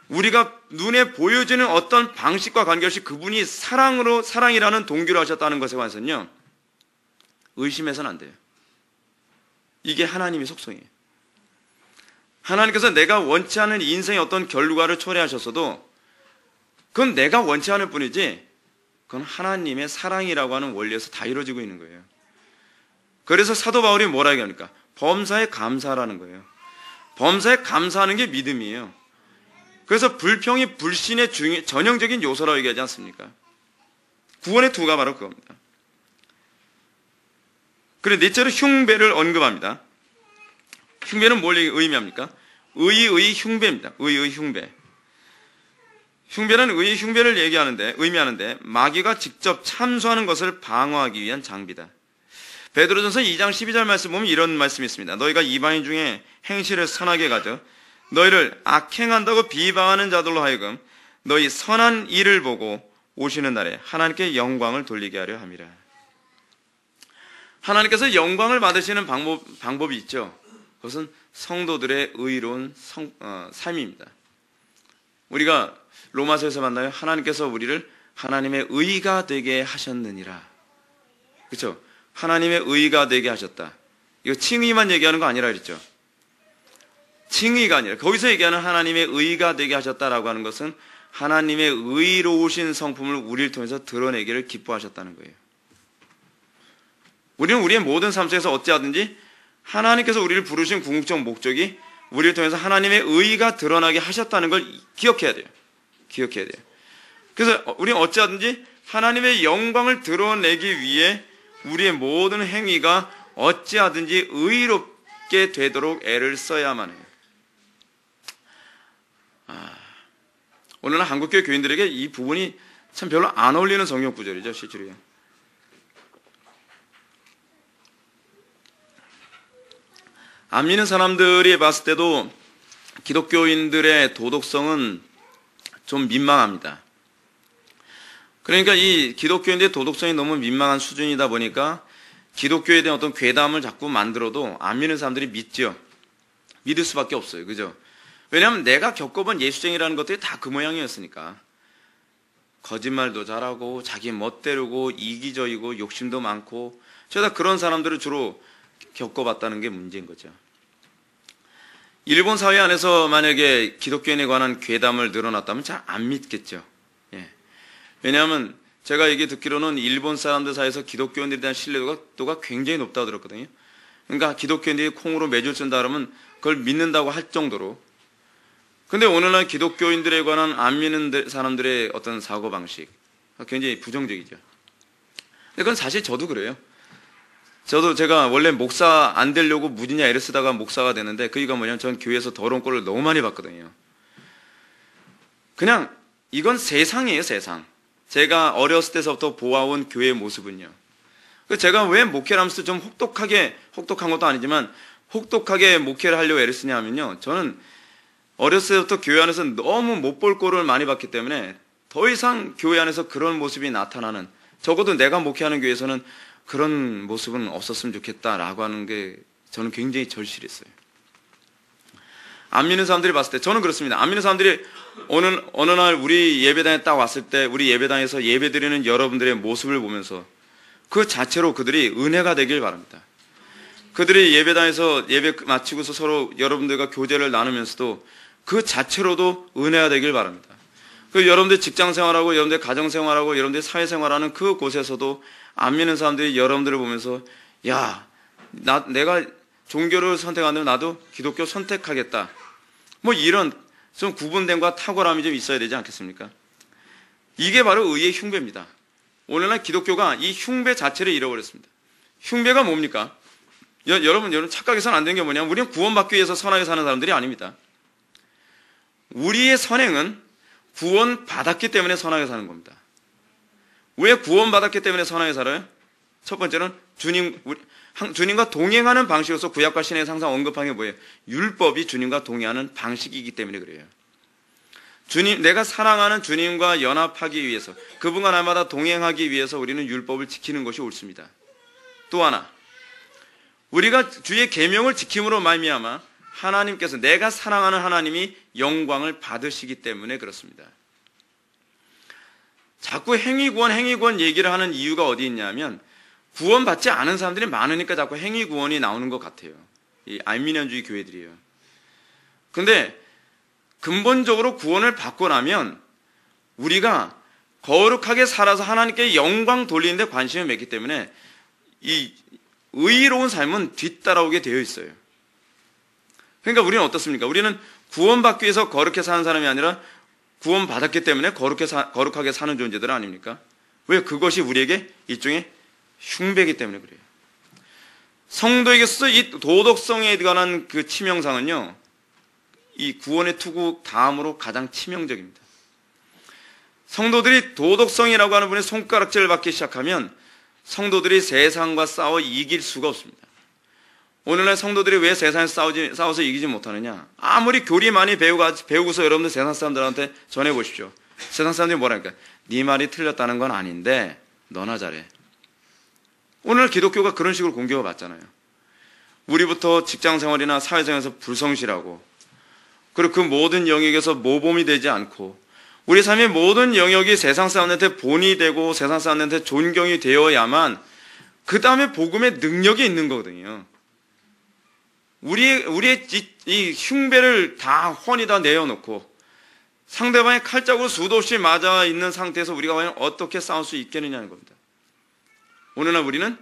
우리가 눈에 보여지는 어떤 방식과 관계없이 그분이 사랑이라는 동기로 하셨다는 것에 관해서는요, 의심해서는 안 돼요. 이게 하나님의 속성이에요. 하나님께서 내가 원치 않은 인생의 어떤 결과를 초래하셨어도 그건 내가 원치 않을 뿐이지 그건 하나님의 사랑이라고 하는 원리에서 다 이루어지고 있는 거예요. 그래서 사도 바울이 뭐라 얘기합니까? 범사에 감사하라는 거예요. 범사에 감사하는 게 믿음이에요. 그래서 불평이 불신의 전형적인 요소라고 얘기하지 않습니까? 구원의 투가 바로 그겁니다. 그래 넷째로 흉배를 언급합니다. 흉배는 뭘 의미합니까? 의의 흉배입니다. 의의 흉배. 흉배는 의의 흉배를 의미하는데 마귀가 직접 참수하는 것을 방어하기 위한 장비다. 베드로전서 2장 12절 말씀 보면 이런 말씀이 있습니다. 너희가 이방인 중에 행실을 선하게 가져 너희를 악행한다고 비방하는 자들로 하여금 너희 선한 일을 보고 오시는 날에 하나님께 영광을 돌리게 하려 함이라. 하나님께서 영광을 받으시는 방법이 있죠. 그것은 성도들의 의로운 삶입니다. 우리가 로마서에서 만나요. 하나님께서 우리를 하나님의 의가 되게 하셨느니라. 그렇죠? 하나님의 의가 되게 하셨다. 이거 칭의만 얘기하는 거 아니라 그랬죠. 칭의가 아니라 거기서 얘기하는 하나님의 의가 되게 하셨다라고 하는 것은 하나님의 의로우신 성품을 우리를 통해서 드러내기를 기뻐하셨다는 거예요. 우리는 우리의 모든 삶 속에서 어찌하든지 하나님께서 우리를 부르신 궁극적 목적이 우리를 통해서 하나님의 의가 드러나게 하셨다는 걸 기억해야 돼요. 기억해야 돼요. 그래서 우리는 어찌하든지 하나님의 영광을 드러내기 위해 우리의 모든 행위가 어찌하든지 의롭게 되도록 애를 써야만 해요. 오늘날 한국교회 교인들에게 이 부분이 참 별로 안 어울리는 성경 구절이죠, 실제로요. 안 믿는 사람들이 봤을 때도 기독교인들의 도덕성은 좀 민망합니다. 그러니까 이 기독교인들의 도덕성이 너무 민망한 수준이다 보니까 기독교에 대한 어떤 괴담을 자꾸 만들어도 안 믿는 사람들이 믿죠. 믿을 수밖에 없어요. 그죠? 왜냐하면 내가 겪어본 예수쟁이라는 것들이 다 그 모양이었으니까. 거짓말도 잘하고 자기 멋대로고 이기적이고 욕심도 많고 저희가 그런 사람들을 주로 겪어봤다는 게 문제인 거죠. 일본 사회 안에서 만약에 기독교인에 관한 괴담을 늘어났다면 잘 안 믿겠죠. 예. 왜냐하면 제가 얘기 듣기로는 일본 사람들 사이에서 기독교인들에 대한 신뢰도가 굉장히 높다고 들었거든요. 그러니까 기독교인들이 콩으로 매줄 쓴다 그러면 그걸 믿는다고 할 정도로. 근데 오늘날 기독교인들에 관한 안 믿는 사람들의 어떤 사고방식 굉장히 부정적이죠. 근데 그건 사실 저도 그래요. 제가 원래 목사 안 되려고 무디냐 애를 쓰다가 목사가 되는데 그 이유가 뭐냐면 전 교회에서 더러운 꼴을 너무 많이 봤거든요. 그냥 이건 세상이에요, 세상. 제가 어렸을 때서부터 보아온 교회의 모습은요. 제가 왜 목회를 하면서 좀 혹독한 것도 아니지만 혹독하게 목회를 하려고 애를 쓰냐 하면요. 저는 어렸을 때부터 교회 안에서 너무 못 볼 꼴을 많이 봤기 때문에 더 이상 교회 안에서 그런 모습이 나타나는, 적어도 내가 목회하는 교회에서는 그런 모습은 없었으면 좋겠다라고 하는 게 저는 굉장히 절실했어요. 안 믿는 사람들이 봤을 때, 저는 그렇습니다. 안 믿는 사람들이 어느 날 우리 예배당에 딱 왔을 때, 우리 예배당에서 예배 드리는 여러분들의 모습을 보면서 그 자체로 그들이 은혜가 되길 바랍니다. 그들이 예배당에서 예배 마치고서 서로 여러분들과 교제를 나누면서도 그 자체로도 은혜가 되길 바랍니다. 그 여러분들 직장 생활하고 여러분들 가정 생활하고 여러분들 사회 생활하는 그 곳에서도 안 믿는 사람들이 여러분들을 보면서 야, 내가 종교를 선택한다면 나도 기독교 선택하겠다. 뭐 이런 좀 구분됨과 탁월함이 좀 있어야 되지 않겠습니까? 이게 바로 의의 흉배입니다. 오늘날 기독교가 이 흉배 자체를 잃어버렸습니다. 흉배가 뭡니까? 여러분 착각해서는 안 되는 게 뭐냐면 우리는 구원받기 위해서 선하게 사는 사람들이 아닙니다. 우리의 선행은 구원받았기 때문에 선하게 사는 겁니다. 왜 구원받았기 때문에 선하게 살아요? 첫 번째는 주님과 동행하는 방식으로서 구약과 신약에서 항상 언급한 게 뭐예요? 율법이 주님과 동행하는 방식이기 때문에 그래요. 내가 사랑하는 주님과 연합하기 위해서, 그분과 날마다 동행하기 위해서 우리는 율법을 지키는 것이 옳습니다. 또 하나, 우리가 주의 계명을 지킴으로 말미암아 하나님께서, 내가 사랑하는 하나님이 영광을 받으시기 때문에 그렇습니다. 자꾸 행위구원 얘기를 하는 이유가 어디 있냐면 구원받지 않은 사람들이 많으니까 자꾸 행위구원이 나오는 것 같아요. 이 알미니안주의 교회들이에요. 근데 근본적으로 구원을 받고 나면 우리가 거룩하게 살아서 하나님께 영광 돌리는 데 관심을 맺기 때문에 이 의로운 삶은 뒤따라오게 되어 있어요. 그러니까 우리는 어떻습니까? 우리는 구원받기 위해서 거룩하게 사는 사람이 아니라 구원받았기 때문에 거룩하게 사는 존재들 아닙니까? 왜? 그것이 우리에게 일종의 흉배이기 때문에 그래요. 성도에게 있어서 이 도덕성에 관한 그 치명상은요, 이 구원의 투구 다음으로 가장 치명적입니다. 성도들이 도덕성이라고 하는 분의 손가락질을 받기 시작하면 성도들이 세상과 싸워 이길 수가 없습니다. 오늘날 성도들이 왜 세상에서 싸워서 이기지 못하느냐? 아무리 교리 많이 배우고서 여러분들 세상 사람들한테 전해보십시오. 세상 사람들이 뭐라니까? 네 말이 틀렸다는 건 아닌데 너나 잘해. 오늘 기독교가 그런 식으로 공격을 받잖아요. 우리부터 직장생활이나 사회생활에서 불성실하고, 그리고 그 모든 영역에서 모범이 되지 않고, 우리 삶의 모든 영역이 세상 사람한테 본이 되고 세상 사람한테 존경이 되어야만 그 다음에 복음의 능력이 있는 거거든요. 우리의 이 흉배를 다 훤히 다 내어놓고 상대방의 칼자국으로 수도 없이 맞아 있는 상태에서 우리가 과연 어떻게 싸울 수 있겠느냐는 겁니다. 오늘날 우리는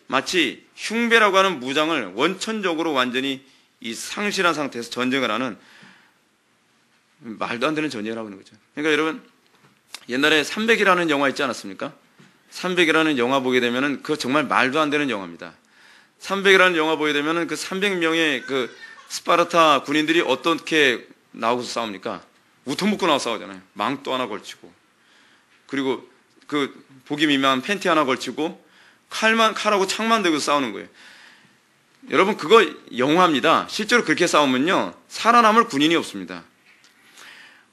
마치 흉배라고 하는 무장을 원천적으로 완전히 이 상실한 상태에서 전쟁을 하는, 말도 안 되는 전쟁을 하고 있는 거죠. 그러니까 여러분, 옛날에 300이라는 영화 있지 않았습니까? 300이라는 영화 보게 되면은 그거 정말 말도 안 되는 영화입니다. 300이라는 영화 보게 되면은 그 300명의 그 스파르타 군인들이 어떻게 나오고서 싸웁니까? 우통 묶고 나와 싸우잖아요. 망토 하나 걸치고, 그리고 그 보기 민망한 팬티 하나 걸치고 칼하고 창만 들고 싸우는 거예요. 여러분, 그거 영화입니다. 실제로 그렇게 싸우면요, 살아남을 군인이 없습니다.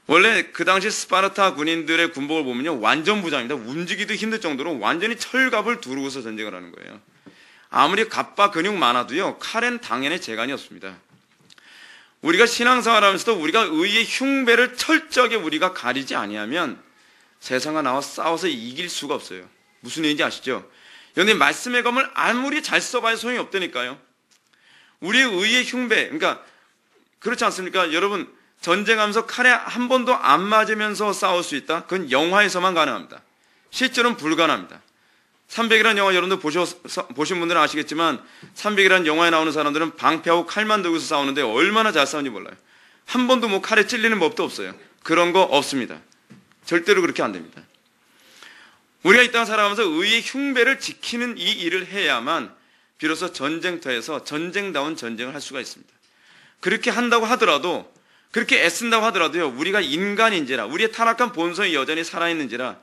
원래 그 당시 스파르타 군인들의 군복을 보면요, 완전 부장입니다. 움직이기도 힘들 정도로 완전히 철갑을 두르고서 전쟁을 하는 거예요. 아무리 갑바 근육 많아도요, 칼엔 당연히 재간이 없습니다. 우리가 신앙생활하면서도 우리가 의의 흉배를 철저하게 우리가 가리지 아니하면 세상과 나와 싸워서 이길 수가 없어요. 무슨 얘기인지 아시죠? 여러분이 말씀의 검을 아무리 잘 써봐야 소용이 없다니까요. 우리의 의의 흉배, 그러니까 그렇지 않습니까? 여러분, 전쟁하면서 칼에 한 번도 안 맞으면서 싸울 수 있다? 그건 영화에서만 가능합니다. 실제로는 불가능합니다. 300이라는 영화 여러분들 보신 분들은 아시겠지만 300이라는 영화에 나오는 사람들은 방패하고 칼만 들고서 싸우는데 얼마나 잘 싸우는지 몰라요. 한 번도 뭐 칼에 찔리는 법도 없어요. 그런 거 없습니다. 절대로 그렇게 안 됩니다. 우리가 이 땅 살아가면서 의의 흉배를 지키는 이 일을 해야만 비로소 전쟁터에서 전쟁다운 전쟁을 할 수가 있습니다. 그렇게 한다고 하더라도, 그렇게 애쓴다고 하더라도요, 우리가 인간인지라, 우리의 타락한 본성이 여전히 살아있는지라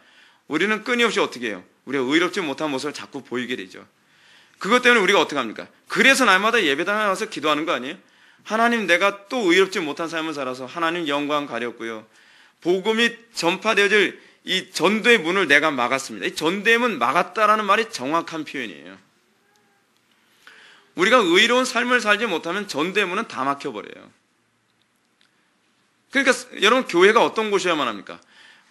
우리는 끊임없이 어떻게 해요? 우리가 의롭지 못한 모습을 자꾸 보이게 되죠. 그것 때문에 우리가 어떻게 합니까? 그래서 날마다 예배당에 와서 기도하는 거 아니에요? 하나님, 내가 또 의롭지 못한 삶을 살아서 하나님 영광 가렸고요, 복음이 전파되어질 이 전도의 문을 내가 막았습니다. 이 전도의 문 막았다라는 말이 정확한 표현이에요. 우리가 의로운 삶을 살지 못하면 전도의 문은 다 막혀버려요. 그러니까 여러분, 교회가 어떤 곳이어야만 합니까?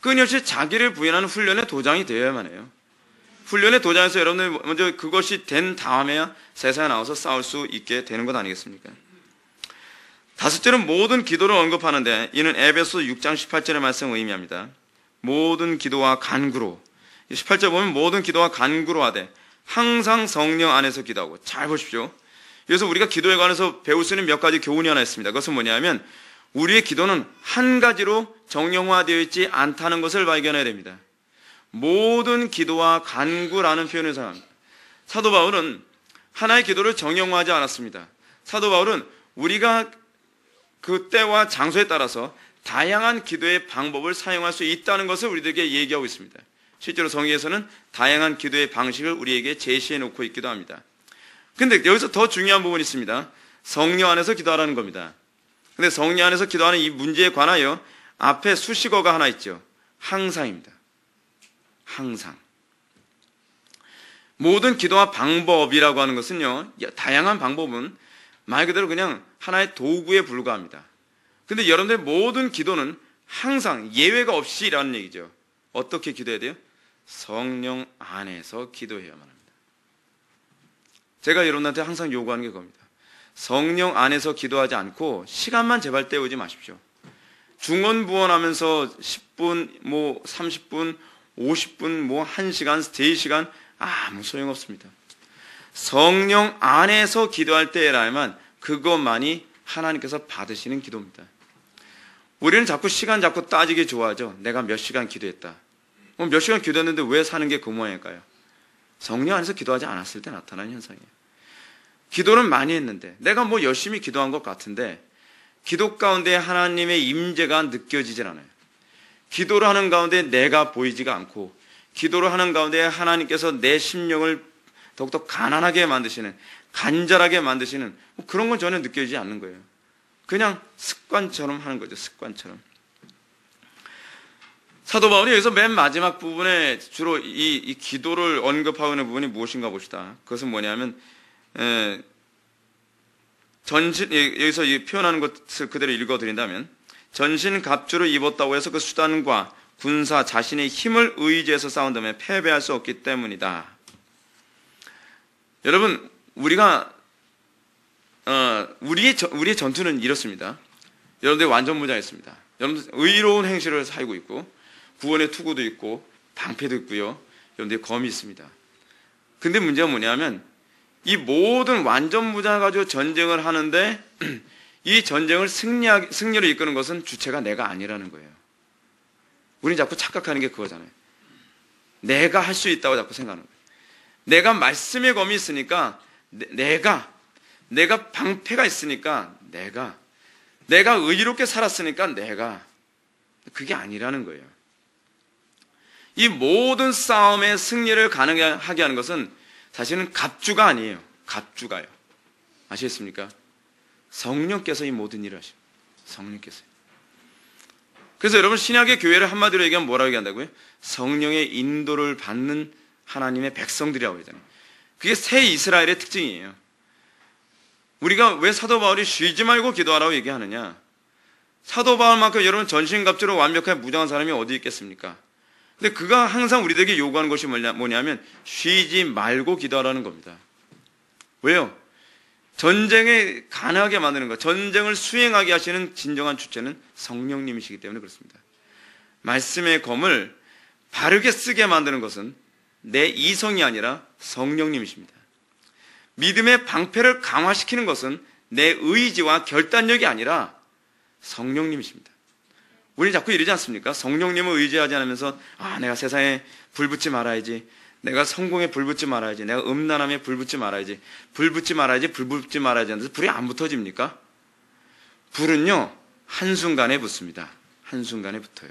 끊임없이 자기를 부인하는 훈련의 도장이 되어야만 해요. 훈련의 도장에서 여러분들 먼저 그것이 된 다음에야 세상에 나와서 싸울 수 있게 되는 것 아니겠습니까? 다섯째는 모든 기도를 언급하는데, 이는 에베소 6장 18절의 말씀을 의미합니다. 모든 기도와 간구로, 18절 보면 모든 기도와 간구로 하되 항상 성령 안에서 기도하고. 잘 보십시오. 그래서 우리가 기도에 관해서 배울 수 있는 몇 가지 교훈이 하나 있습니다. 그것은 뭐냐면, 우리의 기도는 한 가지로 정형화되어 있지 않다는 것을 발견해야 됩니다. 모든 기도와 간구라는 표현을 사용합니다. 사도 바울은 하나의 기도를 정형화하지 않았습니다. 사도 바울은 우리가 그 때와 장소에 따라서 다양한 기도의 방법을 사용할 수 있다는 것을 우리들에게 얘기하고 있습니다. 실제로 성경에서는 다양한 기도의 방식을 우리에게 제시해 놓고 있기도 합니다. 근데 여기서 더 중요한 부분이 있습니다. 성령 안에서 기도하라는 겁니다. 근데 성령 안에서 기도하는 이 문제에 관하여 앞에 수식어가 하나 있죠. 항상입니다. 항상. 모든 기도와 방법이라고 하는 것은요, 다양한 방법은 말 그대로 그냥 하나의 도구에 불과합니다. 근데 여러분들의 모든 기도는 항상 예외가 없이라는 얘기죠. 어떻게 기도해야 돼요? 성령 안에서 기도해야만 합니다. 제가 여러분한테 항상 요구하는 게 그겁니다. 성령 안에서 기도하지 않고 시간만 제발 때우지 마십시오. 중언부언하면서 10분, 30분, 50분, 1시간, 3시간 아무 소용없습니다. 성령 안에서 기도할 때라면 그것만이 하나님께서 받으시는 기도입니다. 우리는 자꾸 시간 자꾸 따지기 좋아하죠. 내가 몇 시간 기도했다. 몇 시간 기도했는데 왜 사는 게 그 모양일까요? 성령 안에서 기도하지 않았을 때 나타나는 현상이에요. 기도는 많이 했는데 내가 열심히 기도한 것 같은데 기도 가운데 하나님의 임재가 느껴지질 않아요. 기도를 하는 가운데 내가 보이지가 않고 기도를 하는 가운데 하나님께서 내 심령을 더욱더 가난하게 만드시는, 간절하게 만드시는 그런 건 전혀 느껴지지 않는 거예요. 그냥 습관처럼 하는 거죠. 습관처럼. 사도 바울이 여기서 맨 마지막 부분에 주로 이 기도를 언급하고 있는 부분이 무엇인가 봅시다. 그것은 뭐냐면 여기서 표현하는 것을 그대로 읽어드린다면, 전신 갑주를 입었다고 해서 그 수단과 군사 자신의 힘을 의지해서 싸운다면 패배할 수 없기 때문이다. 여러분, 우리의 전투는 이렇습니다. 여러분들 완전무장했습니다. 여러분들 의로운 행실을 살고 있고 구원의 투구도 있고 방패도 있고요. 여러분들 검이 있습니다. 근데 문제가 뭐냐면 이 모든 완전무장을 가지고 전쟁을 하는데 이 전쟁을 승리를 이끄는 것은 주체가 내가 아니라는 거예요. 우리는 자꾸 착각하는 게 그거잖아요. 내가 할 수 있다고 자꾸 생각하는 거예요. 내가 말씀의 검이 있으니까 내가 방패가 있으니까 내가 의롭게 살았으니까 그게 아니라는 거예요. 이 모든 싸움의 승리를 가능하게 하는 것은 사실은 갑주가 아니에요. 갑주가요. 아시겠습니까? 성령께서 이 모든 일을 하십니다. 성령께서. 그래서 여러분, 신약의 교회를 한마디로 얘기하면 뭐라고 얘기한다고요? 성령의 인도를 받는 하나님의 백성들이라고 하잖아요. 그게 새 이스라엘의 특징이에요. 우리가 왜 사도 바울이 쉬지 말고 기도하라고 얘기하느냐? 사도 바울만큼 여러분 전신갑주로 완벽하게 무장한 사람이 어디 있겠습니까? 근데 그가 항상 우리들에게 요구하는 것이 뭐냐면 쉬지 말고 기도하라는 겁니다. 왜요? 전쟁에 가능하게 만드는 것, 전쟁을 수행하게 하시는 진정한 주체는 성령님이시기 때문에 그렇습니다. 말씀의 검을 바르게 쓰게 만드는 것은 내 이성이 아니라 성령님이십니다. 믿음의 방패를 강화시키는 것은 내 의지와 결단력이 아니라 성령님이십니다. 우리는 자꾸 이러지 않습니까? 성령님을 의지하지 않으면서 내가 세상에 불 붙지 말아야지, 내가 성공에 불 붙지 말아야지, 내가 음란함에 불 붙지 말아야지, 불 붙지 말아야지 하면서 불이 안 붙어집니까? 불은요 한순간에 붙습니다. 한순간에 붙어요.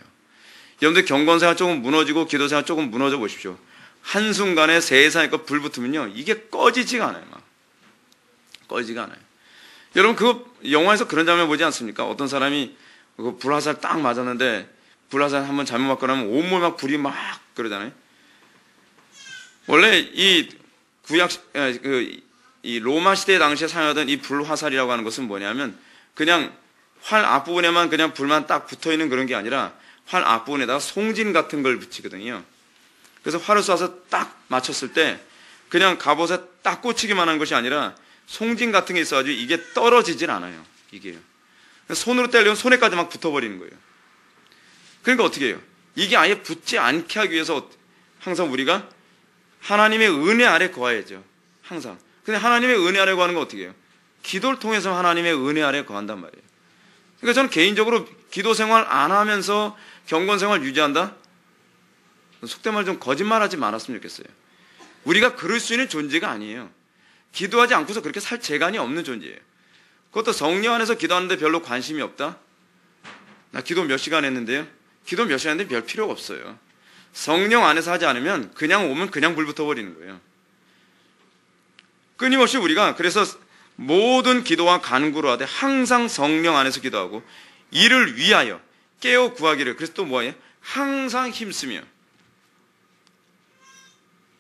여러분들 경건생활 조금 무너지고 기도생활 조금 무너져 보십시오. 한순간에 세상에 불 붙으면요 이게 꺼지지가 않아요. 꺼지지가 않아요. 여러분, 그 영화에서 그런 장면 보지 않습니까? 어떤 사람이 그 불화살 딱 맞았는데 불화살 한번 잘못 맞고 나면 온몸에 막 불이 막 그러잖아요. 원래 이 로마 시대 당시에 사용하던 이 불화살이라고 하는 것은 뭐냐면 그냥 활 앞부분에만 그냥 불만 딱 붙어있는 그런 게 아니라 활 앞부분에다가 송진 같은 걸 붙이거든요. 그래서 활을 쏴서 딱 맞췄을 때 그냥 갑옷에 딱 꽂히기만 한 것이 아니라 송진 같은 게 있어가지고 이게 떨어지질 않아요. 이게요. 손으로 때리면 손에까지 막 붙어버리는 거예요. 그러니까 어떻게 해요? 이게 아예 붙지 않게 하기 위해서 항상 우리가 하나님의 은혜 아래 거해야죠. 항상. 근데 하나님의 은혜 아래 거하는 건 어떻게 해요? 기도를 통해서 하나님의 은혜 아래 거한단 말이에요. 그러니까 저는 개인적으로 기도 생활 안 하면서 경건 생활 유지한다? 속된 말 좀 거짓말하지 말았으면 좋겠어요. 우리가 그럴 수 있는 존재가 아니에요. 기도하지 않고서 그렇게 살 재간이 없는 존재예요. 그것도 성령 안에서 기도하는데 별로 관심이 없다? 나 기도 몇 시간 했는데요? 기도 몇 시간 했는데 별 필요가 없어요. 성령 안에서 하지 않으면 그냥 오면 그냥 불 붙어버리는 거예요. 끊임없이 우리가 그래서 모든 기도와 간구로 하되 항상 성령 안에서 기도하고 이를 위하여 깨어 구하기를. 그래서 또 뭐예요? 항상 힘쓰며.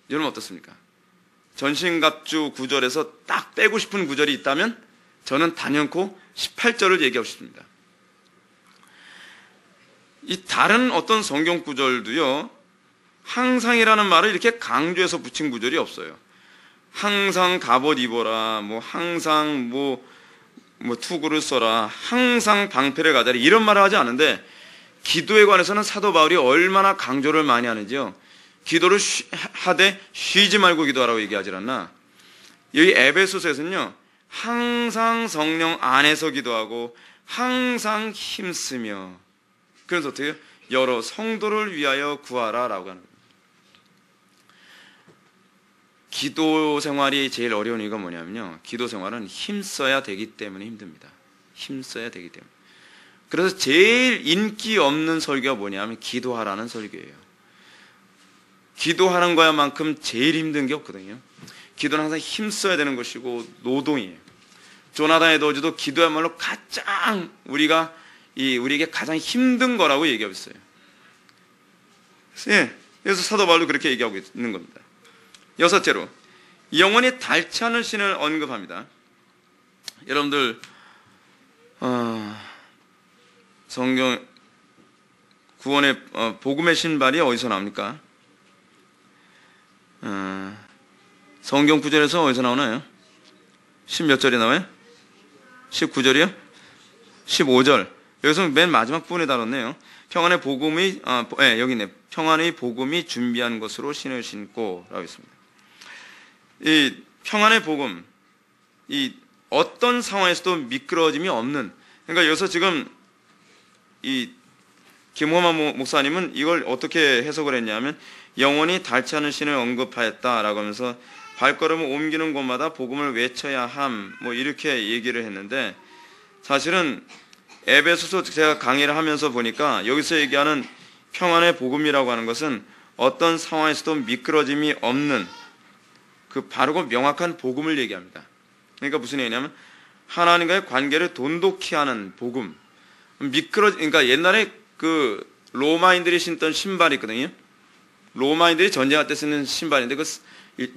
여러분 어떻습니까? 전신갑주 9절에서 딱 빼고 싶은 구절이 있다면 저는 단연코 18절을 얘기하고 싶습니다. 이 다른 어떤 성경 구절도요, 항상이라는 말을 이렇게 강조해서 붙인 구절이 없어요. 항상 갑옷 입어라, 항상 투구를 써라, 항상 방패를 가져라, 이런 말을 하지 않은데, 기도에 관해서는 사도 바울이 얼마나 강조를 많이 하는지요. 기도를 하되 쉬지 말고 기도하라고 얘기하지 않나. 여기 에베소서에서는요, 항상 성령 안에서 기도하고 항상 힘쓰며. 그래서 어떻게 해요? 여러 성도를 위하여 구하라 라고 하는 거예요. 기도 생활이 제일 어려운 이유가 뭐냐면요, 기도 생활은 힘써야 되기 때문에 힘듭니다. 힘써야 되기 때문에. 그래서 제일 인기 없는 설교가 뭐냐면 기도하라는 설교예요. 기도하는 거야만큼 제일 힘든 게 없거든요. 기도는 항상 힘써야 되는 것이고 노동이에요. 조나단 에드워즈도 기도야말로 가장 우리에게 가장 힘든 거라고 얘기하고 있어요. 그래서 사도 바울도 그렇게 얘기하고 있는 겁니다. 여섯째로, 영원히 닳지 않을 신을 언급합니다. 여러분들 성경 구원의 복음의 신발이 어디서 나옵니까? 성경 구절에서 어디서 나오나요? 10몇 절이 나와요? 19절이요? 15절. 여기서 맨 마지막 부분에 다뤘네요. 평안의 복음이 여기 있네. 평안의 복음이 준비한 것으로 신을 신고 라고 있습니다. 이 평안의 복음, 이 어떤 상황에서도 미끄러짐이 없는, 그러니까 여기서 지금 이 김호만 목사님은 이걸 어떻게 해석을 했냐면 영원히 닳지 않은 신을 언급하였다라고 하면서 발걸음을 옮기는 곳마다 복음을 외쳐야 함, 이렇게 얘기를 했는데, 사실은 에베소서 제가 강의를 하면서 보니까 여기서 얘기하는 평안의 복음이라고 하는 것은 어떤 상황에서도 미끄러짐이 없는 그 바르고 명확한 복음을 얘기합니다. 그러니까 무슨 얘기냐면 하나님과의 관계를 돈독히 하는 복음. 그러니까 옛날에 그 로마인들이 신던 신발이 있거든요. 로마인들이 전쟁할 때 쓰는 신발인데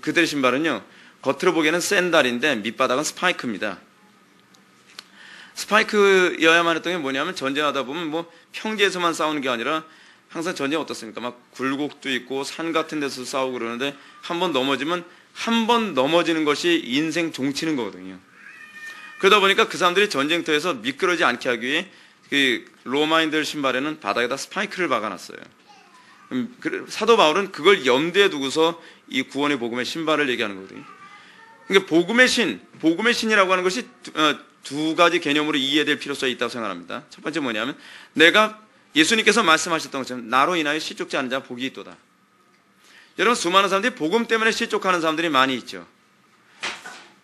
그들의 신발은요, 겉으로 보기에는 샌달인데 밑바닥은 스파이크입니다. 스파이크여야만 했던 게 뭐냐면 전쟁하다 보면 평지에서만 싸우는 게 아니라 항상 전쟁 어떻습니까? 막 굴곡도 있고 산 같은 데서 싸우고 그러는데 한 번 넘어지면 한 번 넘어지는 것이 인생 종치는 거거든요. 그러다 보니까 그 사람들이 전쟁터에서 미끄러지지 않게 하기 위해 그 로마인들 신발에는 바닥에다 스파이크를 박아놨어요. 사도 바울은 그걸 염두에 두고서 이 구원의 복음의 신발을 얘기하는 거거든요. 그러니까 복음의 신이라고 하는 것이 두 가지 개념으로 이해될 필요성이 있다고 생각합니다. 첫 번째 뭐냐면 내가 예수님께서 말씀하셨던 것처럼 나로 인하여 실족지 않은 자 복이 있도다. 여러분, 수많은 사람들이 복음 때문에 실족하는 사람들이 많이 있죠.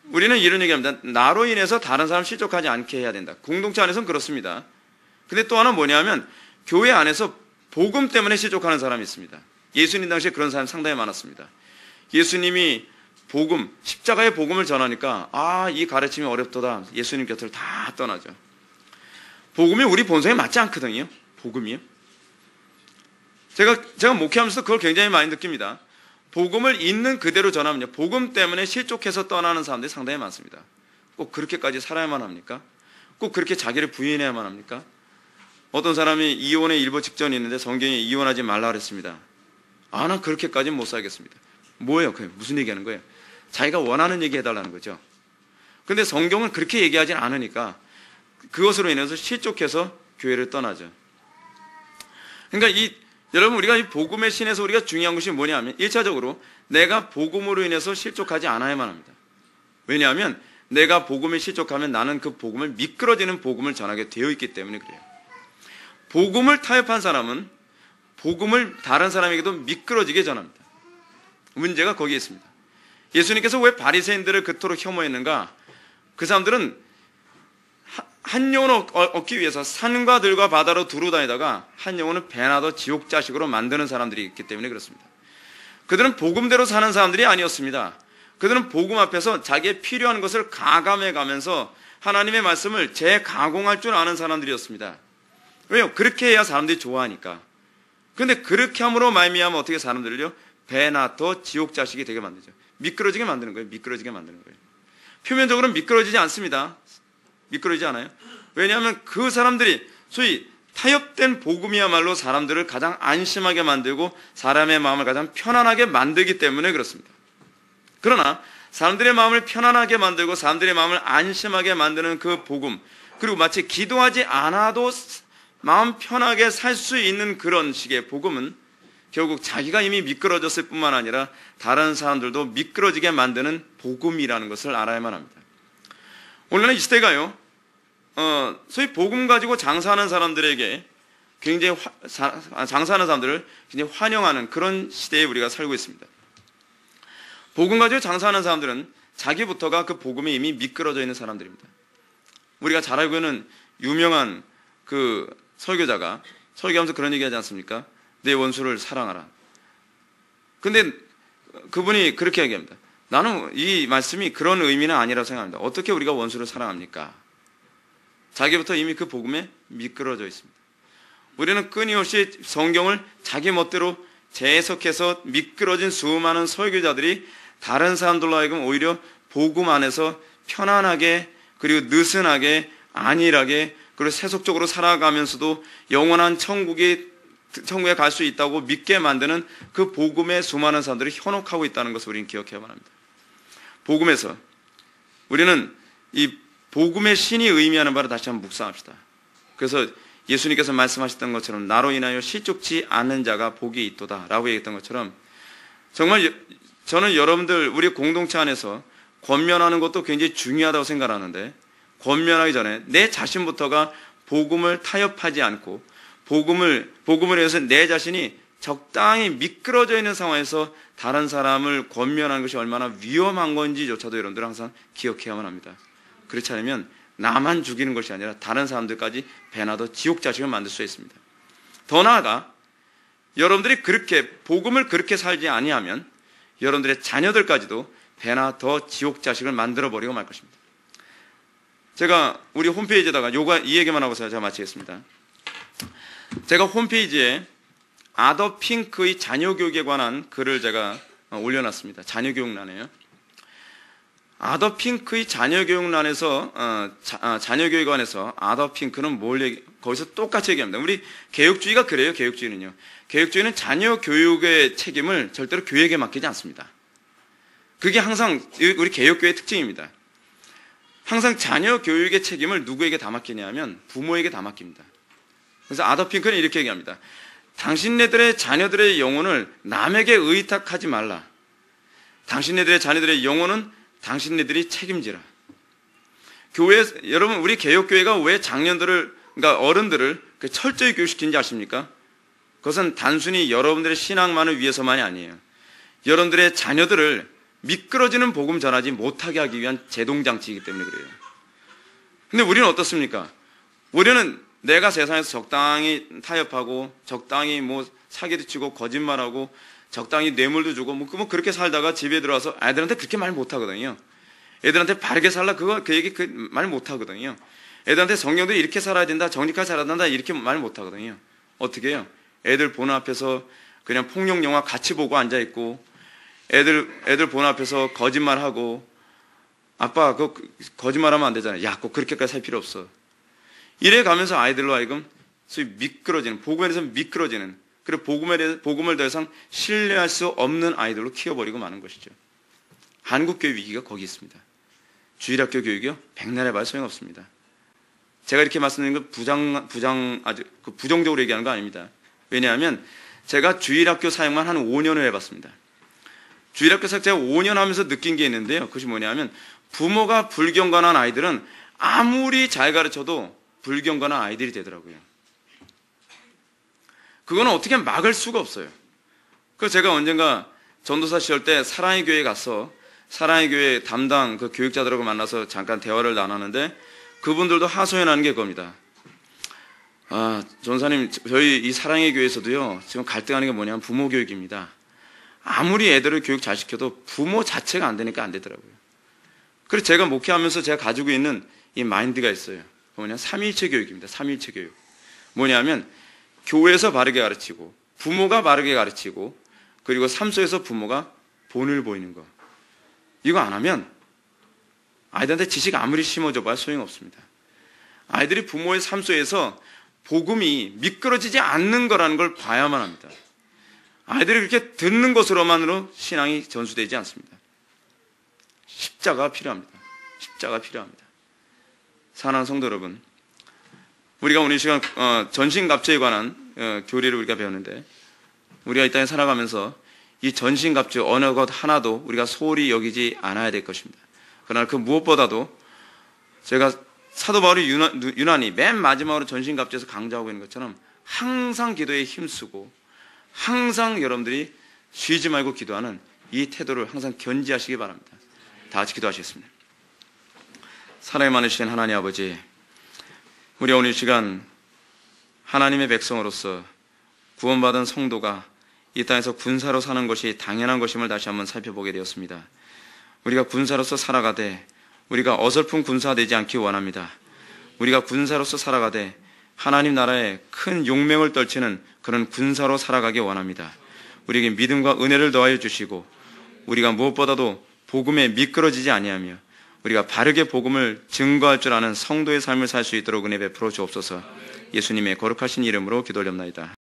우리는 이런 얘기합니다. 나로 인해서 다른 사람 실족하지 않게 해야 된다. 공동체 안에서는 그렇습니다. 근데 또 하나 뭐냐면 교회 안에서 복음 때문에 실족하는 사람이 있습니다. 예수님 당시에 그런 사람이 상당히 많았습니다. 예수님이 복음, 십자가의 복음을 전하니까 이 가르침이 어렵도다. 예수님 곁을 다 떠나죠. 복음이 우리 본성에 맞지 않거든요. 복음이요. 제가 목회하면서 그걸 굉장히 많이 느낍니다. 복음을 있는 그대로 전하면요, 복음 때문에 실족해서 떠나는 사람들이 상당히 많습니다. 꼭 그렇게까지 살아야만 합니까? 꼭 그렇게 자기를 부인해야만 합니까? 어떤 사람이 이혼의 일보 직전이 있는데 성경에 이혼하지 말라 그랬습니다. 아, 난 그렇게까지는 못 살겠습니다. 뭐예요? 그게 무슨 얘기하는 거예요? 자기가 원하는 얘기 해달라는 거죠. 근데 성경은 그렇게 얘기하진 않으니까 그것으로 인해서 실족해서 교회를 떠나죠. 그러니까 여러분, 우리가 이 복음의 신에서 우리가 중요한 것이 뭐냐면 1차적으로 내가 복음으로 인해서 실족하지 않아야만 합니다. 왜냐하면 내가 복음에 실족하면 나는 그 복음을 미끄러지는 복음을 전하게 되어 있기 때문에 그래요. 복음을 타협한 사람은 복음을 다른 사람에게도 미끄러지게 전합니다. 문제가 거기에 있습니다. 예수님께서 왜 바리새인들을 그토록 혐오했는가? 그 사람들은 한 영혼을 얻기 위해서 산과 들과 바다로 두루 다니다가 한 영혼은 배나도 지옥 자식으로 만드는 사람들이 있기 때문에 그렇습니다. 그들은 복음대로 사는 사람들이 아니었습니다. 그들은 복음 앞에서 자기의 필요한 것을 가감해 가면서 하나님의 말씀을 재가공할 줄 아는 사람들이었습니다. 왜요? 그렇게 해야 사람들이 좋아하니까. 그런데 그렇게 함으로 말미암아 어떻게 사람들을요? 배나도 지옥 자식이 되게 만들죠. 미끄러지게 만드는 거예요. 미끄러지게 만드는 거예요. 표면적으로는 미끄러지지 않습니다. 미끄러지지 않아요. 왜냐하면 그 사람들이 소위 타협된 복음이야말로 사람들을 가장 안심하게 만들고 사람의 마음을 가장 편안하게 만들기 때문에 그렇습니다. 그러나 사람들의 마음을 편안하게 만들고 사람들의 마음을 안심하게 만드는 그 복음, 그리고 마치 기도하지 않아도 마음 편하게 살 수 있는 그런 식의 복음은 결국 자기가 이미 미끄러졌을 뿐만 아니라 다른 사람들도 미끄러지게 만드는 복음이라는 것을 알아야만 합니다. 오늘은 이 시대가요, 소위 복음 가지고 장사하는 사람들에게 굉장히 장사하는 사람들을 굉장히 환영하는 그런 시대에 우리가 살고 있습니다. 복음 가지고 장사하는 사람들은 자기부터가 그 복음에 이미 미끄러져 있는 사람들입니다. 우리가 잘 알고 있는 유명한 그 설교자가 설교하면서 그런 얘기 하지 않습니까? 내 원수를 사랑하라. 근데 그분이 그렇게 얘기합니다. 나는 이 말씀이 그런 의미는 아니라고 생각합니다. 어떻게 우리가 원수를 사랑합니까? 자기부터 이미 그 복음에 미끄러져 있습니다. 우리는 끊임없이 성경을 자기 멋대로 재해석해서 미끄러진 수많은 설교자들이 다른 사람들로 하여금 오히려 복음 안에서 편안하게 그리고 느슨하게 안일하게 그리고 세속적으로 살아가면서도 영원한 천국에 갈 수 있다고 믿게 만드는 그 복음의 수많은 사람들이 현혹하고 있다는 것을 우리는 기억해야만 합니다. 복음에서 우리는 이 복음의 신이 의미하는 바를 다시 한번 묵상합시다. 그래서 예수님께서 말씀하셨던 것처럼 나로 인하여 실족지 않는 자가 복이 있도다 라고 얘기했던 것처럼 정말 저는 여러분들 우리 공동체 안에서 권면하는 것도 굉장히 중요하다고 생각하는데 권면하기 전에 내 자신부터가 복음을 타협하지 않고 복음을 위해서 내 자신이 적당히 미끄러져 있는 상황에서 다른 사람을 권면하는 것이 얼마나 위험한 건지조차도 여러분들 항상 기억해야만 합니다. 그렇지 않으면 나만 죽이는 것이 아니라 다른 사람들까지 배나도 지옥 자식을 만들 수 있습니다. 더 나아가 여러분들이 그렇게 복음을 그렇게 살지 아니하면 여러분들의 자녀들까지도 배나 더 지옥 자식을 만들어 버리고 말 것입니다. 제가 우리 홈페이지에다가 이 얘기만 하고서 제가 마치겠습니다. 제가 홈페이지에 아더 핑크의 자녀교육에 관한 글을 제가 올려놨습니다. 자녀교육란에요. 아더 핑크의 자녀교육란에서 자녀교육에 관해서 아더 핑크는 거기서 똑같이 얘기합니다. 우리 개혁주의가 그래요. 개혁주의는요. 개혁주의는 자녀 교육의 책임을 절대로 교회에게 맡기지 않습니다. 그게 항상 우리 개혁교회의 특징입니다. 항상 자녀 교육의 책임을 누구에게 다 맡기냐면 부모에게 다 맡깁니다. 그래서 아더 핑크는 이렇게 얘기합니다. 당신네들의 자녀들의 영혼을 남에게 의탁하지 말라. 당신네들의 자녀들의 영혼은 당신네들이 책임지라. 여러분 우리 개혁교회가 왜 그러니까 어른들을 철저히 교육시킨지 아십니까? 그것은 단순히 여러분들의 신앙만을 위해서만이 아니에요. 여러분들의 자녀들을 미끄러지는 복음 전하지 못하게 하기 위한 제동장치이기 때문에 그래요. 근데 우리는 어떻습니까? 우리는 내가 세상에서 적당히 타협하고 적당히 사기도 치고 거짓말하고 적당히 뇌물도 주고 그렇게 살다가 집에 들어와서 애들한테 그렇게 말 못하거든요. 애들한테 바르게 살라 그 얘기 말 못하거든요. 애들한테 성경도 이렇게 살아야 된다, 정직하게 살아야 된다 이렇게 말 못하거든요. 어떻게 해요? 애들 보는 앞에서 그냥 폭력 영화 같이 보고 앉아 있고 애들 보는 앞에서 거짓말하고 아빠 그거 거짓말하면 안 되잖아요. 야, 꼭 그렇게까지 살 필요 없어. 이래 가면서 아이들로 하여금 소위 미끄러지는, 복음에 대해서 미끄러지는, 그리고 복음을 더 이상 신뢰할 수 없는 아이들로 키워버리고 마는 것이죠. 한국교회 위기가 거기 있습니다. 주일학교 교육이요, 백날에 발 소용없습니다. 제가 이렇게 말씀드리는 건 아주 부정적으로 얘기하는 거 아닙니다. 왜냐하면 제가 주일학교 사역만 한 5년을 해봤습니다. 주일학교 사역 제가 5년 하면서 느낀 게 있는데요. 그것이 뭐냐면 부모가 불경건한 아이들은 아무리 잘 가르쳐도 불경건한 아이들이 되더라고요. 그거는 어떻게 막을 수가 없어요. 그래서 제가 언젠가 전도사 시절 때 사랑의 교회에 가서 사랑의 교회 담당 그 교육자들하고 만나서 잠깐 대화를 나눴는데 그분들도 하소연하는 게 그겁니다. 전사님, 저희 이 사랑의 교회에서도요, 지금 갈등하는 게 뭐냐면 부모 교육입니다. 아무리 애들을 교육 잘 시켜도 부모 자체가 안 되니까 안 되더라고요. 그래서 제가 목회하면서 제가 가지고 있는 이 마인드가 있어요. 뭐냐, 삼위일체 교육입니다. 삼위일체 교육. 뭐냐면 교회에서 바르게 가르치고 부모가 바르게 가르치고 그리고 삶 속에서 부모가 본을 보이는 거. 이거 안 하면 아이들한테 지식 아무리 심어줘봐야 소용없습니다. 아이들이 부모의 삶 속에서 복음이 미끄러지지 않는 거라는 걸 봐야만 합니다. 아이들이 그렇게 듣는 것으로만으로 신앙이 전수되지 않습니다. 십자가가 필요합니다. 십자가가 필요합니다. 사랑하는 성도 여러분, 우리가 오늘 이 시간 전신갑주에 관한 교리를 우리가 배웠는데 우리가 이 땅에 살아가면서 이 전신갑주 어느 것 하나도 우리가 소홀히 여기지 않아야 될 것입니다. 그러나 그 무엇보다도 제가 사도 바울이 유난히 맨 마지막으로 전신갑주에서 강조하고 있는 것처럼 항상 기도에 힘쓰고 항상 여러분들이 쉬지 말고 기도하는 이 태도를 항상 견지하시기 바랍니다. 다 같이 기도하시겠습니다. 사랑이 많으신 하나님 아버지, 우리 오늘 이 시간 하나님의 백성으로서 구원받은 성도가 이 땅에서 군사로 사는 것이 당연한 것임을 다시 한번 살펴보게 되었습니다. 우리가 군사로서 살아가되 우리가 어설픈 군사가 되지 않기 원합니다. 우리가 군사로서 살아가되 하나님 나라에 큰 용맹을 떨치는 그런 군사로 살아가기 원합니다. 우리에게 믿음과 은혜를 더하여 주시고 우리가 무엇보다도 복음에 미끄러지지 아니하며 우리가 바르게 복음을 증거할 줄 아는 성도의 삶을 살 수 있도록 은혜 베풀어 주옵소서. 예수님의 거룩하신 이름으로 기도드립니다.